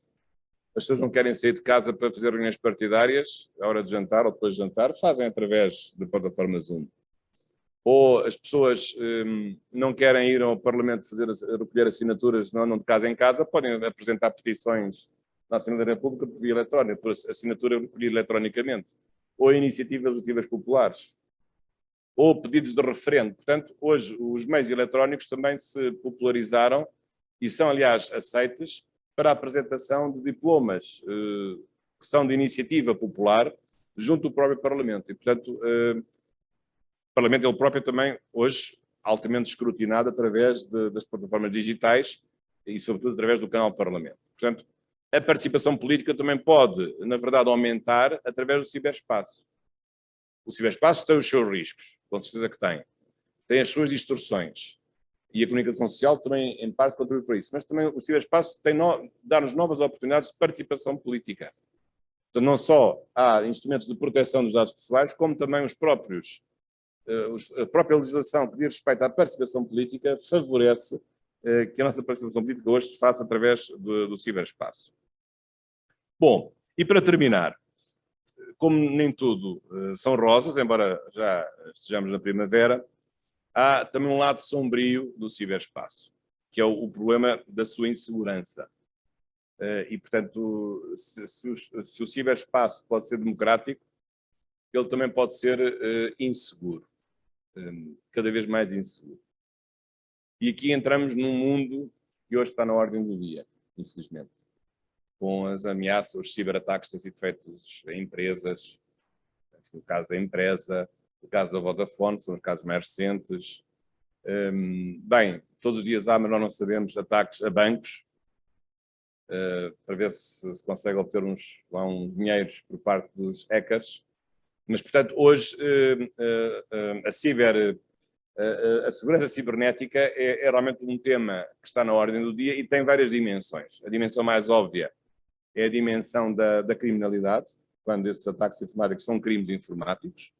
As pessoas não querem sair de casa para fazer reuniões partidárias, à hora de jantar ou depois de jantar, fazem através de plataformas Zoom. Ou as pessoas não querem ir ao Parlamento recolher assinaturas, não de casa em casa, podem apresentar petições na Assembleia da República por via eletrónica, por assinatura recolhida eletronicamente, ou iniciativas legislativas populares, ou pedidos de referendo. Portanto, hoje os meios eletrónicos também se popularizaram e são, aliás, aceites para a apresentação de diplomas que são de iniciativa popular junto do próprio Parlamento. E, portanto, o Parlamento ele próprio também, hoje, altamente escrutinado através das plataformas digitais e, sobretudo, através do canal Parlamento. Portanto, a participação política também pode, na verdade, aumentar através do ciberespaço. O ciberespaço tem os seus riscos, com certeza que tem. Tem as suas distorções. E a comunicação social também, em parte, contribui para isso. Mas também o ciberespaço dá-nos novas oportunidades de participação política. Então, não só há instrumentos de proteção dos dados pessoais, como também a própria legislação que diz respeito à participação política favorece que a nossa participação política hoje se faça através do ciberespaço. Bom, e para terminar, como nem tudo são rosas, embora já estejamos na primavera, há também um lado sombrio do ciberespaço, que é o problema da sua insegurança. E, portanto, se o ciberespaço pode ser democrático, ele também pode ser inseguro, cada vez mais inseguro. E aqui entramos num mundo que hoje está na ordem do dia, infelizmente, com as ameaças, os ciberataques que têm sido feitos a empresas, no caso da empresa, no caso da Vodafone, são os casos mais recentes. Bem, todos os dias há, mas nós não sabemos, ataques a bancos. para ver se consegue obter uns dinheiros por parte dos hackers. Mas, portanto, hoje a segurança cibernética é realmente um tema que está na ordem do dia e tem várias dimensões. A dimensão mais óbvia é a dimensão da criminalidade, quando esses ataques informáticos são crimes informáticos,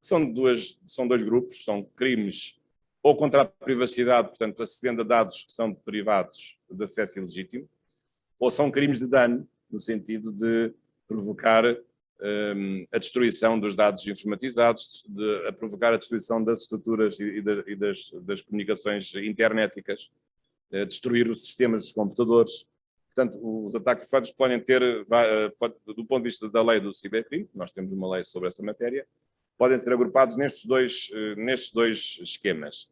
que são dois grupos, são crimes ou contra a privacidade, portanto, acedendo a dados que são privados de acesso ilegítimo, ou são crimes de dano, no sentido de provocar a destruição dos dados informatizados, a provocar a destruição das estruturas e das comunicações internéticas, destruir os sistemas dos computadores. Portanto, os ataques informáticos podem ter, do ponto de vista da lei do cibercrime, nós temos uma lei sobre essa matéria, podem ser agrupados nestes dois esquemas.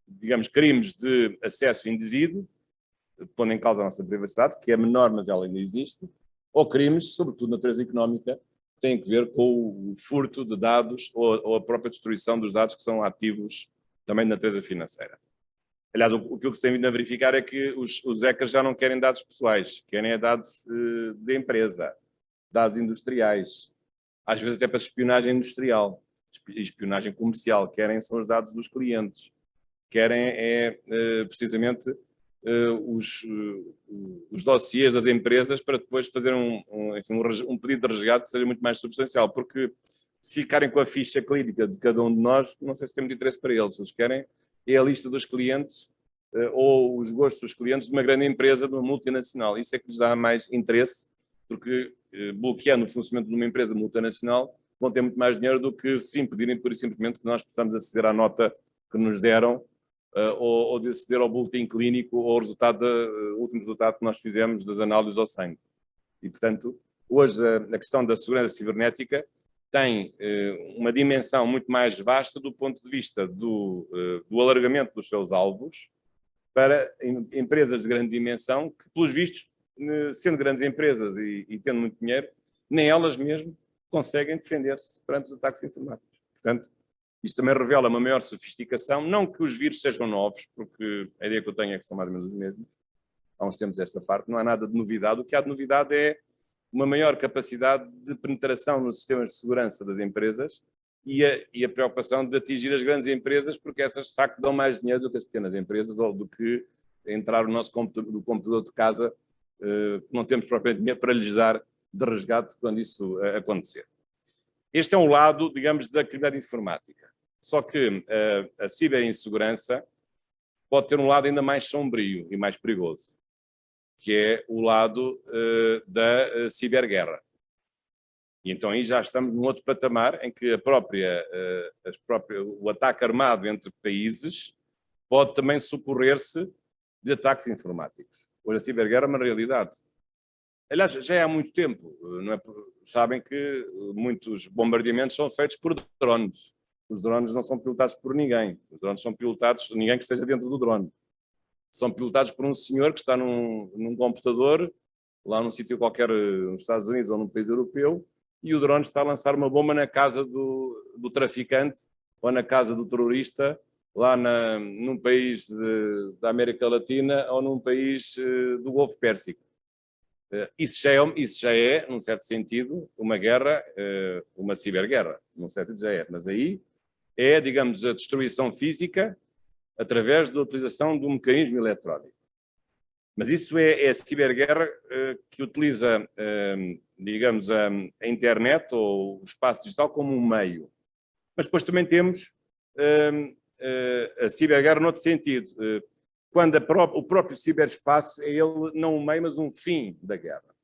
Digamos, crimes de acesso indevido, pondo em causa a nossa privacidade, que é menor, mas ela ainda existe, ou crimes, sobretudo na natureza económica, que têm a ver com o furto de dados ou a própria destruição dos dados que são ativos também na natureza financeira. Aliás, o que se tem vindo a verificar é que os hackers já não querem dados pessoais, querem dados de empresa, dados industriais, às vezes até para espionagem industrial, espionagem comercial, querem são os dados dos clientes, querem precisamente os dossiês das empresas para depois fazer um pedido de resgate que seja muito mais substancial, porque se ficarem com a ficha clínica de cada um de nós, não sei se tem muito interesse para eles. Eles querem é a lista dos clientes ou os gostos dos clientes de uma grande empresa, de uma multinacional. Isso é que lhes dá mais interesse, porque bloqueando o funcionamento de uma empresa multinacional vão ter muito mais dinheiro do que se impedirem pura e simplesmente que nós possamos aceder à nota que nos deram ou de aceder ao boletim clínico ou ao último resultado que nós fizemos das análises ao sangue. E, portanto, hoje a questão da segurança cibernética tem uma dimensão muito mais vasta do ponto de vista do alargamento dos seus alvos para empresas de grande dimensão que, pelos vistos, sendo grandes empresas e tendo muito dinheiro, nem elas mesmo conseguem defender-se perante os ataques informáticos. Portanto, isto também revela uma maior sofisticação, não que os vírus sejam novos, porque a ideia que eu tenho é que são mais ou menos os mesmos. Há uns tempos esta parte, não há nada de novidade. O que há de novidade é uma maior capacidade de penetração nos sistemas de segurança das empresas e a preocupação de atingir as grandes empresas, porque essas de facto dão mais dinheiro do que as pequenas empresas ou do que entrar no nosso computador de casa, que não temos propriamente dinheiro para lhes dar de resgate quando isso acontecer. Este é um lado, digamos, da criminalidade informática. Só que a ciberinsegurança pode ter um lado ainda mais sombrio e mais perigoso, que é o lado da ciberguerra. E então aí já estamos num outro patamar em que o ataque armado entre países pode também socorrer-se de ataques informáticos. Hoje a ciberguerra é uma realidade. Aliás, já há muito tempo. Não é? Sabem que muitos bombardeamentos são feitos por drones. Os drones não são pilotados por ninguém. Os drones são pilotados por ninguém que esteja dentro do drone. São pilotados por um senhor que está num computador, lá num sítio qualquer nos Estados Unidos ou num país europeu, e o drone está a lançar uma bomba na casa do traficante ou na casa do terrorista, lá num país da América Latina ou num país do Golfo Pérsico. Isso já é, num certo sentido, uma guerra, uma ciberguerra, num certo sentido já é. Mas aí é, digamos, a destruição física através da utilização de um mecanismo eletrónico. Mas isso é a ciberguerra que utiliza, digamos, a internet ou o espaço digital como um meio. Mas depois também temos a ciberguerra noutro sentido, quando o próprio ciberespaço é ele não um meio, mas um fim da guerra.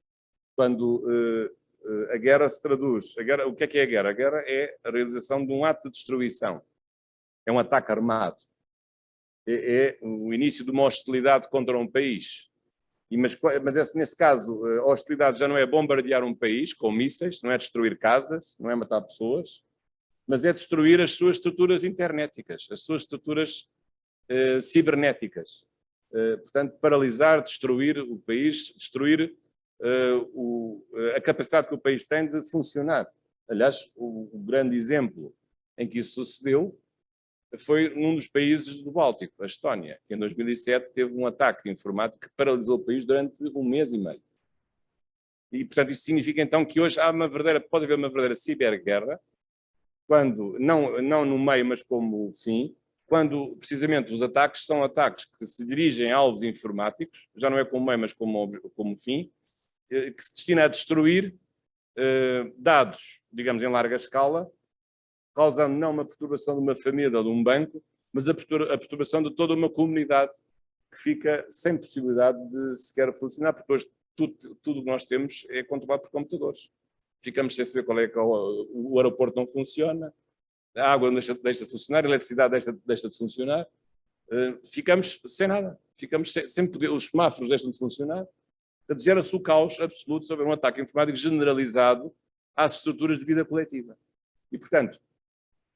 Quando a guerra se traduz... o que é a guerra? A guerra é a realização de um ato de destruição. É um ataque armado. É o início de uma hostilidade contra um país. Mas nesse caso, a hostilidade já não é bombardear um país com mísseis, não é destruir casas, não é matar pessoas, mas é destruir as suas estruturas internéticas, as suas estruturas cibernéticas. Portanto, paralisar, destruir o país, destruir a capacidade que o país tem de funcionar. Aliás, o grande exemplo em que isso sucedeu foi num dos países do Báltico, a Estónia, que em 2007 teve um ataque informático que paralisou o país durante 1 mês e meio. E, portanto, isso significa então que hoje pode haver uma verdadeira ciberguerra, quando, não no meio, mas como fim, quando precisamente os ataques são ataques que se dirigem a alvos informáticos, já não é como meio, mas como fim, que se destina a destruir dados, digamos, em larga escala, causando não uma perturbação de uma família ou de um banco, mas a perturbação de toda uma comunidade que fica sem possibilidade de sequer funcionar, porque hoje tudo que nós temos é controlado por computadores. Ficamos sem saber qual é que o aeroporto não funciona, a água deixa de funcionar, a eletricidade deixa de funcionar, ficamos sem nada, ficamos sem poder, os semáforos deixam de funcionar. Portanto, gera-se o caos absoluto sobre um ataque informático generalizado às estruturas de vida coletiva. E, portanto,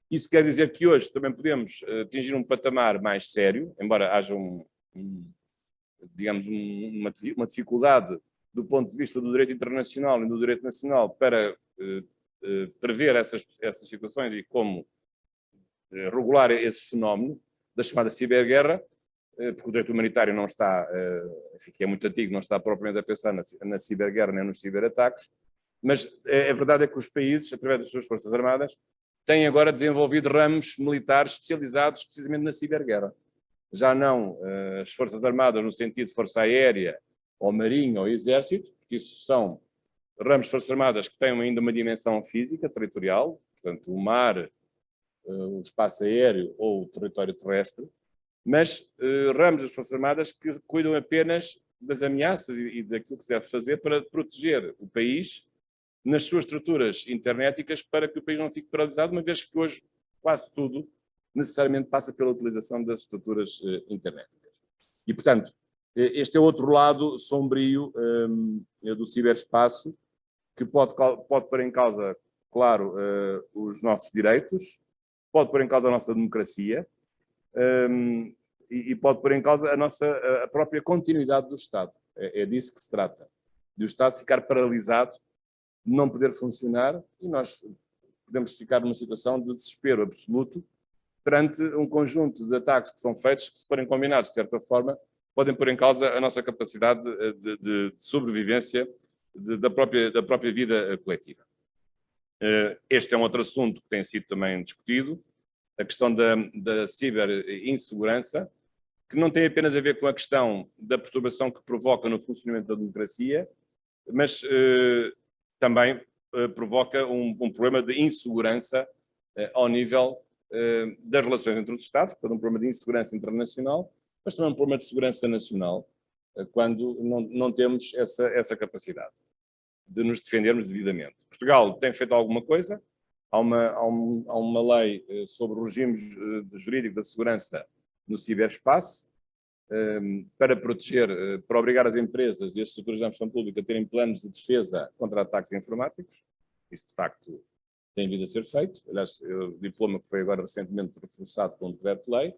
isso quer dizer que hoje também podemos atingir um patamar mais sério, embora haja digamos, uma dificuldade do ponto de vista do direito internacional e do direito nacional para prever essas situações e como regular esse fenómeno da chamada ciberguerra, porque o direito humanitário não está, enfim, que é muito antigo, não está propriamente a pensar na ciberguerra nem nos ciberataques, mas a verdade é que os países, através das suas forças armadas, têm agora desenvolvido ramos militares especializados precisamente na ciberguerra. Já não as forças armadas no sentido de força aérea, ou marinha, ou exército, porque isso são ramos de forças armadas que têm ainda uma dimensão física, territorial, portanto o mar, o espaço aéreo ou o território terrestre, mas ramos das Forças Armadas que cuidam apenas das ameaças e daquilo que se deve fazer para proteger o país nas suas estruturas internéticas para que o país não fique paralisado, uma vez que hoje quase tudo necessariamente passa pela utilização das estruturas internéticas. E, portanto, este é outro lado sombrio do ciberespaço que pode pôr em causa, claro, os nossos direitos, pode pôr em causa a nossa democracia, e pode pôr em causa a própria continuidade do Estado. É disso que se trata. De o Estado ficar paralisado, não poder funcionar, e nós podemos ficar numa situação de desespero absoluto perante um conjunto de ataques que são feitos, que se forem combinados de certa forma, podem pôr em causa a nossa capacidade de sobrevivência da própria vida coletiva. Este é um outro assunto que tem sido também discutido, a questão da ciberinsegurança, que não tem apenas a ver com a questão da perturbação que provoca no funcionamento da democracia, mas também provoca um problema de insegurança ao nível das relações entre os Estados, portanto um problema de insegurança internacional, mas também um problema de segurança nacional, quando não temos essa capacidade de nos defendermos devidamente. Portugal tem feito alguma coisa, há uma lei sobre o regime jurídico da segurança no ciberespaço, para proteger, para obrigar as empresas e as estruturas de administração pública a terem planos de defesa contra ataques informáticos. Isso, de facto, tem vindo a ser feito. Aliás, o diploma que foi agora recentemente reforçado com um decreto-lei.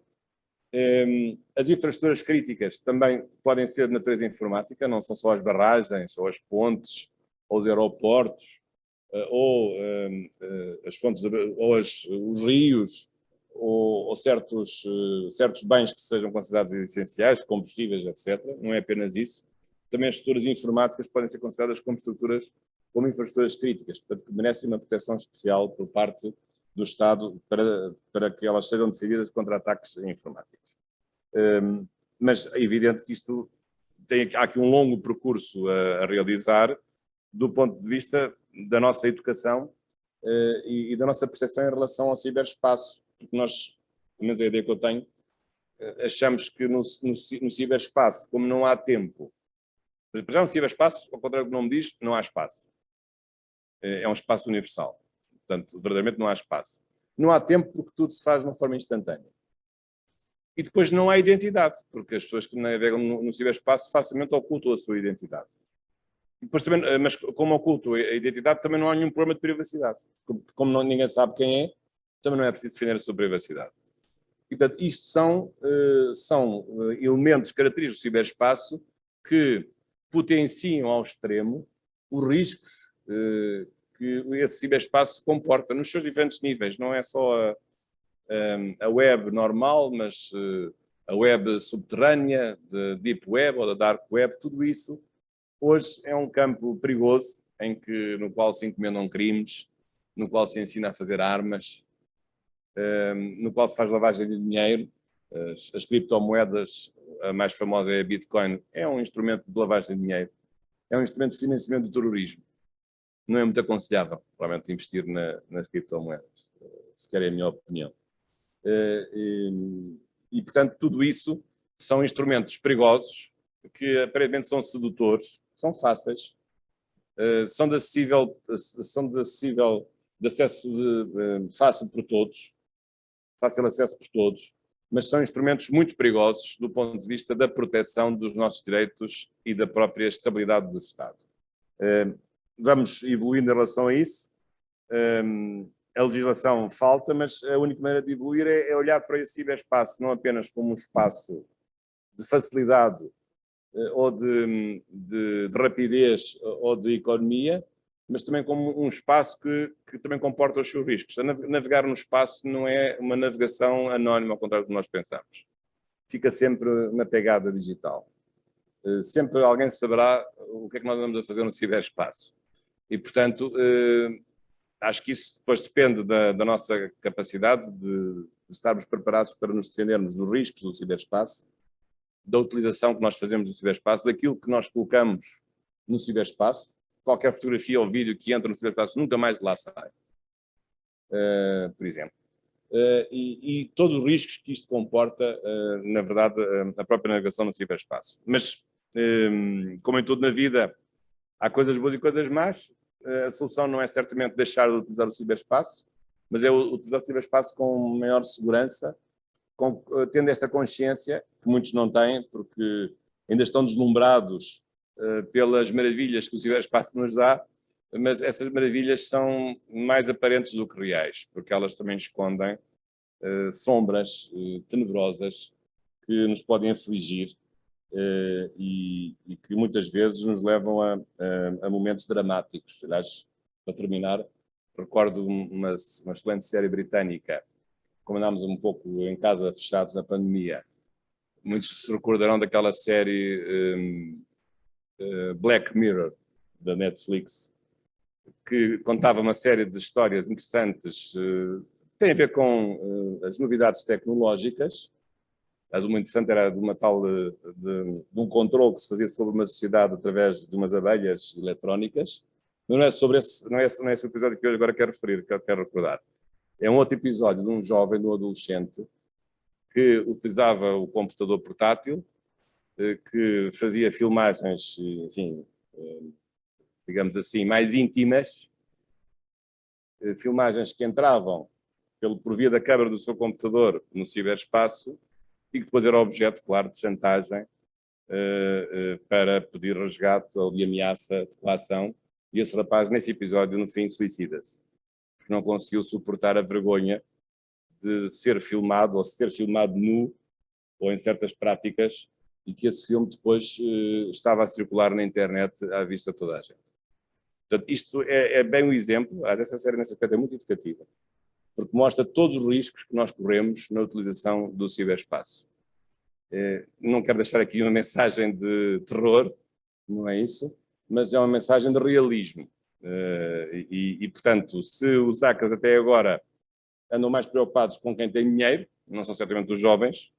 As infraestruturas críticas também podem ser de natureza informática, não são só as barragens, ou as pontes, ou os aeroportos, ou as fontes, ou os rios, ou certos bens que sejam considerados essenciais, combustíveis, etc. Não é apenas isso. Também as estruturas informáticas podem ser consideradas como infraestruturas críticas, portanto, que merecem uma proteção especial por parte do Estado para que elas sejam defendidas contra ataques informáticos. Mas é evidente que há aqui um longo percurso a realizar do ponto de vista da nossa educação e da nossa percepção em relação ao ciberespaço, porque nós, pelo menos a ideia que eu tenho, achamos que no ciberespaço, como não há tempo, já no ciberespaço, ao contrário do que o nome diz, não há espaço. É um espaço universal. Portanto, verdadeiramente não há espaço. Não há tempo porque tudo se faz de uma forma instantânea. E depois não há identidade, porque as pessoas que navegam no ciberespaço facilmente ocultam a sua identidade. E depois também, mas como ocultam a identidade, também não há nenhum problema de privacidade. Como ninguém sabe quem é, também não é preciso defender a sua privacidade. E, portanto, isto são elementos característicos do ciberespaço que potenciam ao extremo os riscos que esse ciberespaço comporta nos seus diferentes níveis. Não é só a web normal, mas a web subterrânea, de deep web ou da dark web, tudo isso hoje é um campo perigoso, no qual se encomendam crimes, no qual se ensina a fazer armas, no qual se faz lavagem de dinheiro. As criptomoedas, a mais famosa é a Bitcoin, é um instrumento de lavagem de dinheiro, é um instrumento de financiamento do terrorismo. Não é muito aconselhável, provavelmente, investir nas criptomoedas, sequer é a minha opinião. E, portanto, tudo isso são instrumentos perigosos, que aparentemente são sedutores, são fáceis, são de acesso fácil por todos, fácil acesso por todos, mas são instrumentos muito perigosos do ponto de vista da proteção dos nossos direitos e da própria estabilidade do Estado. Vamos evoluindo em relação a isso. A legislação falta, mas a única maneira de evoluir é olhar para esse ciberespaço não apenas como um espaço de facilidade ou de rapidez ou de economia, mas também como um espaço que também comporta os seus riscos. Navegar no espaço não é uma navegação anónima, ao contrário do que nós pensamos. Fica sempre na pegada digital. Sempre alguém saberá o que é que nós vamos a fazer no ciberespaço. E, portanto, acho que isso depois depende da nossa capacidade de estarmos preparados para nos defendermos dos riscos do ciberespaço, da utilização que nós fazemos do ciberespaço, daquilo que nós colocamos no ciberespaço. Qualquer fotografia ou vídeo que entra no ciberespaço nunca mais de lá sai, por exemplo. E todos os riscos que isto comporta, na verdade, a própria navegação no ciberespaço. Mas, como em tudo na vida, há coisas boas e coisas más. A solução não é certamente deixar de utilizar o ciberespaço, mas é utilizar o ciberespaço com maior segurança, tendo esta consciência, que muitos não têm, porque ainda estão deslumbrados pelas maravilhas que o ciberespaço nos dá, mas essas maravilhas são mais aparentes do que reais, porque elas também escondem sombras tenebrosas que nos podem afligir e que muitas vezes nos levam a momentos dramáticos. Aliás, para terminar, recordo uma excelente série britânica, como andámos um pouco em casa fechados na pandemia. Muitos se recordarão daquela série Black Mirror, da Netflix, que contava uma série de histórias interessantes, tem a ver com as novidades tecnológicas. Mas o muito interessante era de uma tal de um controle que se fazia sobre uma sociedade através de umas abelhas eletrónicas. Mas não é sobre não é esse episódio que eu agora quero referir, que eu quero recordar. É um outro episódio de um jovem, de um adolescente, que utilizava o computador portátil, que fazia filmagens, enfim, digamos assim, mais íntimas, filmagens que entravam por via da câmara do seu computador no ciberespaço e que depois era objeto, claro, de chantagem para pedir resgate ou de ameaça de coação. E esse rapaz, nesse episódio, no fim, suicida-se, porque não conseguiu suportar a vergonha de ser filmado ou se ter filmado nu ou em certas práticas e que esse filme depois estava a circular na internet à vista de toda a gente. Portanto, isto é bem um exemplo. Essa série, nesse aspecto, é muito educativa, porque mostra todos os riscos que nós corremos na utilização do ciberespaço. Não quero deixar aqui uma mensagem de terror, não é isso, mas é uma mensagem de realismo. Portanto, se os hackers até agora andam mais preocupados com quem tem dinheiro, não são certamente os jovens,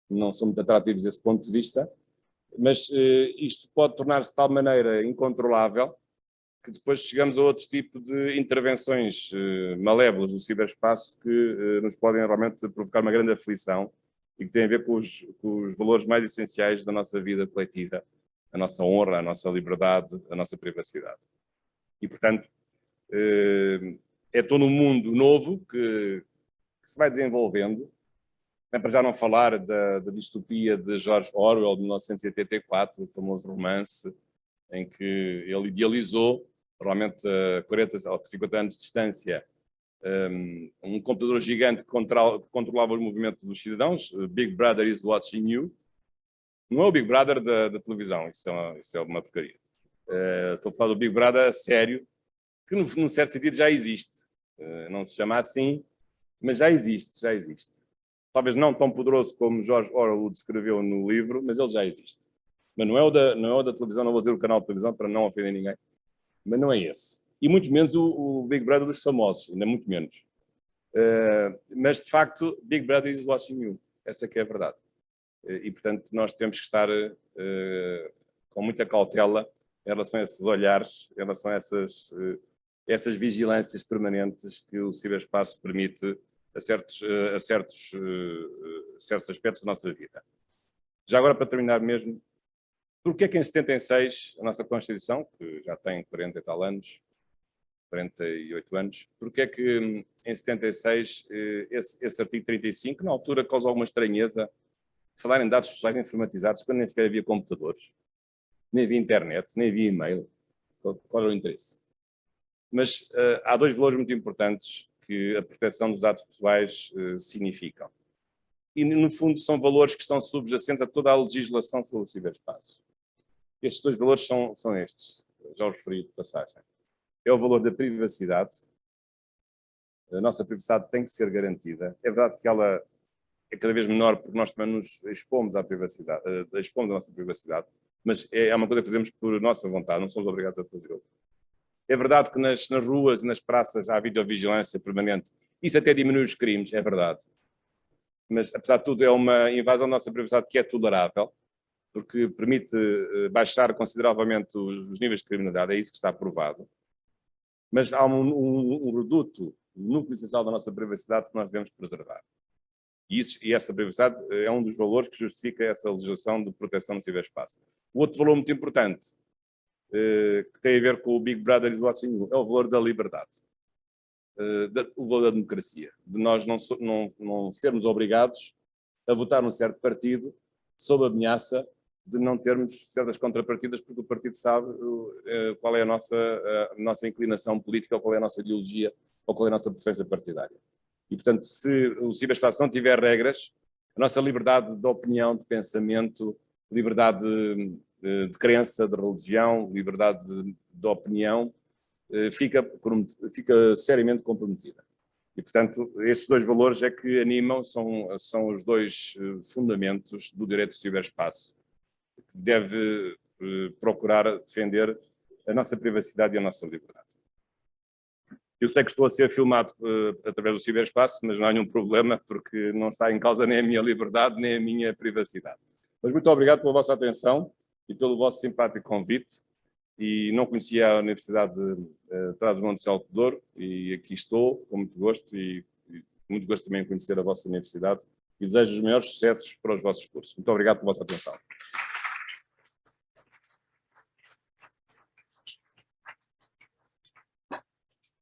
não são muito atrativos desse ponto de vista, mas isto pode tornar-se de tal maneira incontrolável que depois chegamos a outro tipo de intervenções malévolas do ciberespaço que nos podem realmente provocar uma grande aflição e que têm a ver com os valores mais essenciais da nossa vida coletiva, a nossa honra, a nossa liberdade, a nossa privacidade. E, portanto, é todo um mundo novo que se vai desenvolvendo. É para já não falar da distopia de George Orwell, de 1984, o famoso romance, em que ele idealizou, provavelmente a 40 ou 50 anos de distância, um computador gigante que controlava o movimento dos cidadãos. Big Brother is watching you. Não é o Big Brother da televisão, isso é uma porcaria. Estou a falar do Big Brother sério, que num certo sentido já existe. Não se chama assim, mas já existe. Talvez não tão poderoso como George Orwell o descreveu no livro, mas ele já existe. mas não é o da televisão, não vou dizer o canal de televisão para não ofender ninguém, mas não é esse. E muito menos o Big Brother dos famosos, ainda muito menos. Mas, de facto, Big Brother is watching you. Essa que é a verdade. E, portanto, nós temos que estar com muita cautela em relação a esses olhares, em relação a essas vigilâncias permanentes que o ciberespaço permite a certos aspectos da nossa vida. Já agora, para terminar mesmo, porque é que em 76, a nossa Constituição, que já tem 40 e tal anos, 48 anos, porque é que em 76 esse artigo 35, na altura causou alguma estranheza, falar em dados pessoais informatizados, quando nem sequer havia computadores, nem havia internet, nem havia e-mail. Qual era o interesse? Mas há dois valores muito importantes que a proteção dos dados pessoais significam. E, no fundo, são valores que estão subjacentes a toda a legislação sobre o ciberespaço. Estes dois valores são estes, já os referi de passagem. É o valor da privacidade. A nossa privacidade tem que ser garantida. É verdade que ela é cada vez menor porque nós também nos expomos à privacidade, expomos a nossa privacidade, mas é uma coisa que fazemos por nossa vontade, não somos obrigados a fazer outra. É verdade que nas ruas, nas praças, há videovigilância permanente. Isso até diminui os crimes, é verdade. Mas, apesar de tudo, é uma invasão da nossa privacidade que é tolerável, porque permite baixar consideravelmente os níveis de criminalidade, é isso que está provado. Mas há um reduto, um núcleo essencial da nossa privacidade que nós devemos preservar. E essa privacidade é um dos valores que justifica essa legislação de proteção no ciberespaço. O outro valor muito importante, que tem a ver com o Big Brother is watching you, é o valor da liberdade. O valor da democracia. De nós não sermos obrigados a votar num certo partido sob a ameaça de não termos certas contrapartidas, porque o partido sabe qual é a nossa inclinação política, ou qual é a nossa ideologia, ou qual é a nossa preferência partidária. E, portanto, se o ciberespaço não tiver regras, a nossa liberdade de opinião, de pensamento, liberdade de crença, de religião, liberdade de opinião, fica seriamente comprometida. E, portanto, estes dois valores é que animam, são os dois fundamentos do direito do ciberespaço, que deve procurar defender a nossa privacidade e a nossa liberdade. Eu sei que estou a ser filmado através do ciberespaço, mas não há nenhum problema, porque não está em causa nem a minha liberdade, nem a minha privacidade. Mas muito obrigado pela vossa atenção e pelo vosso simpático convite. E não conhecia a Universidade de Trás-os-Montes de Alto Douro, e aqui estou, com muito gosto, e muito gosto também em conhecer a vossa universidade. E desejo os maiores sucessos para os vossos cursos. Muito obrigado pela vossa atenção.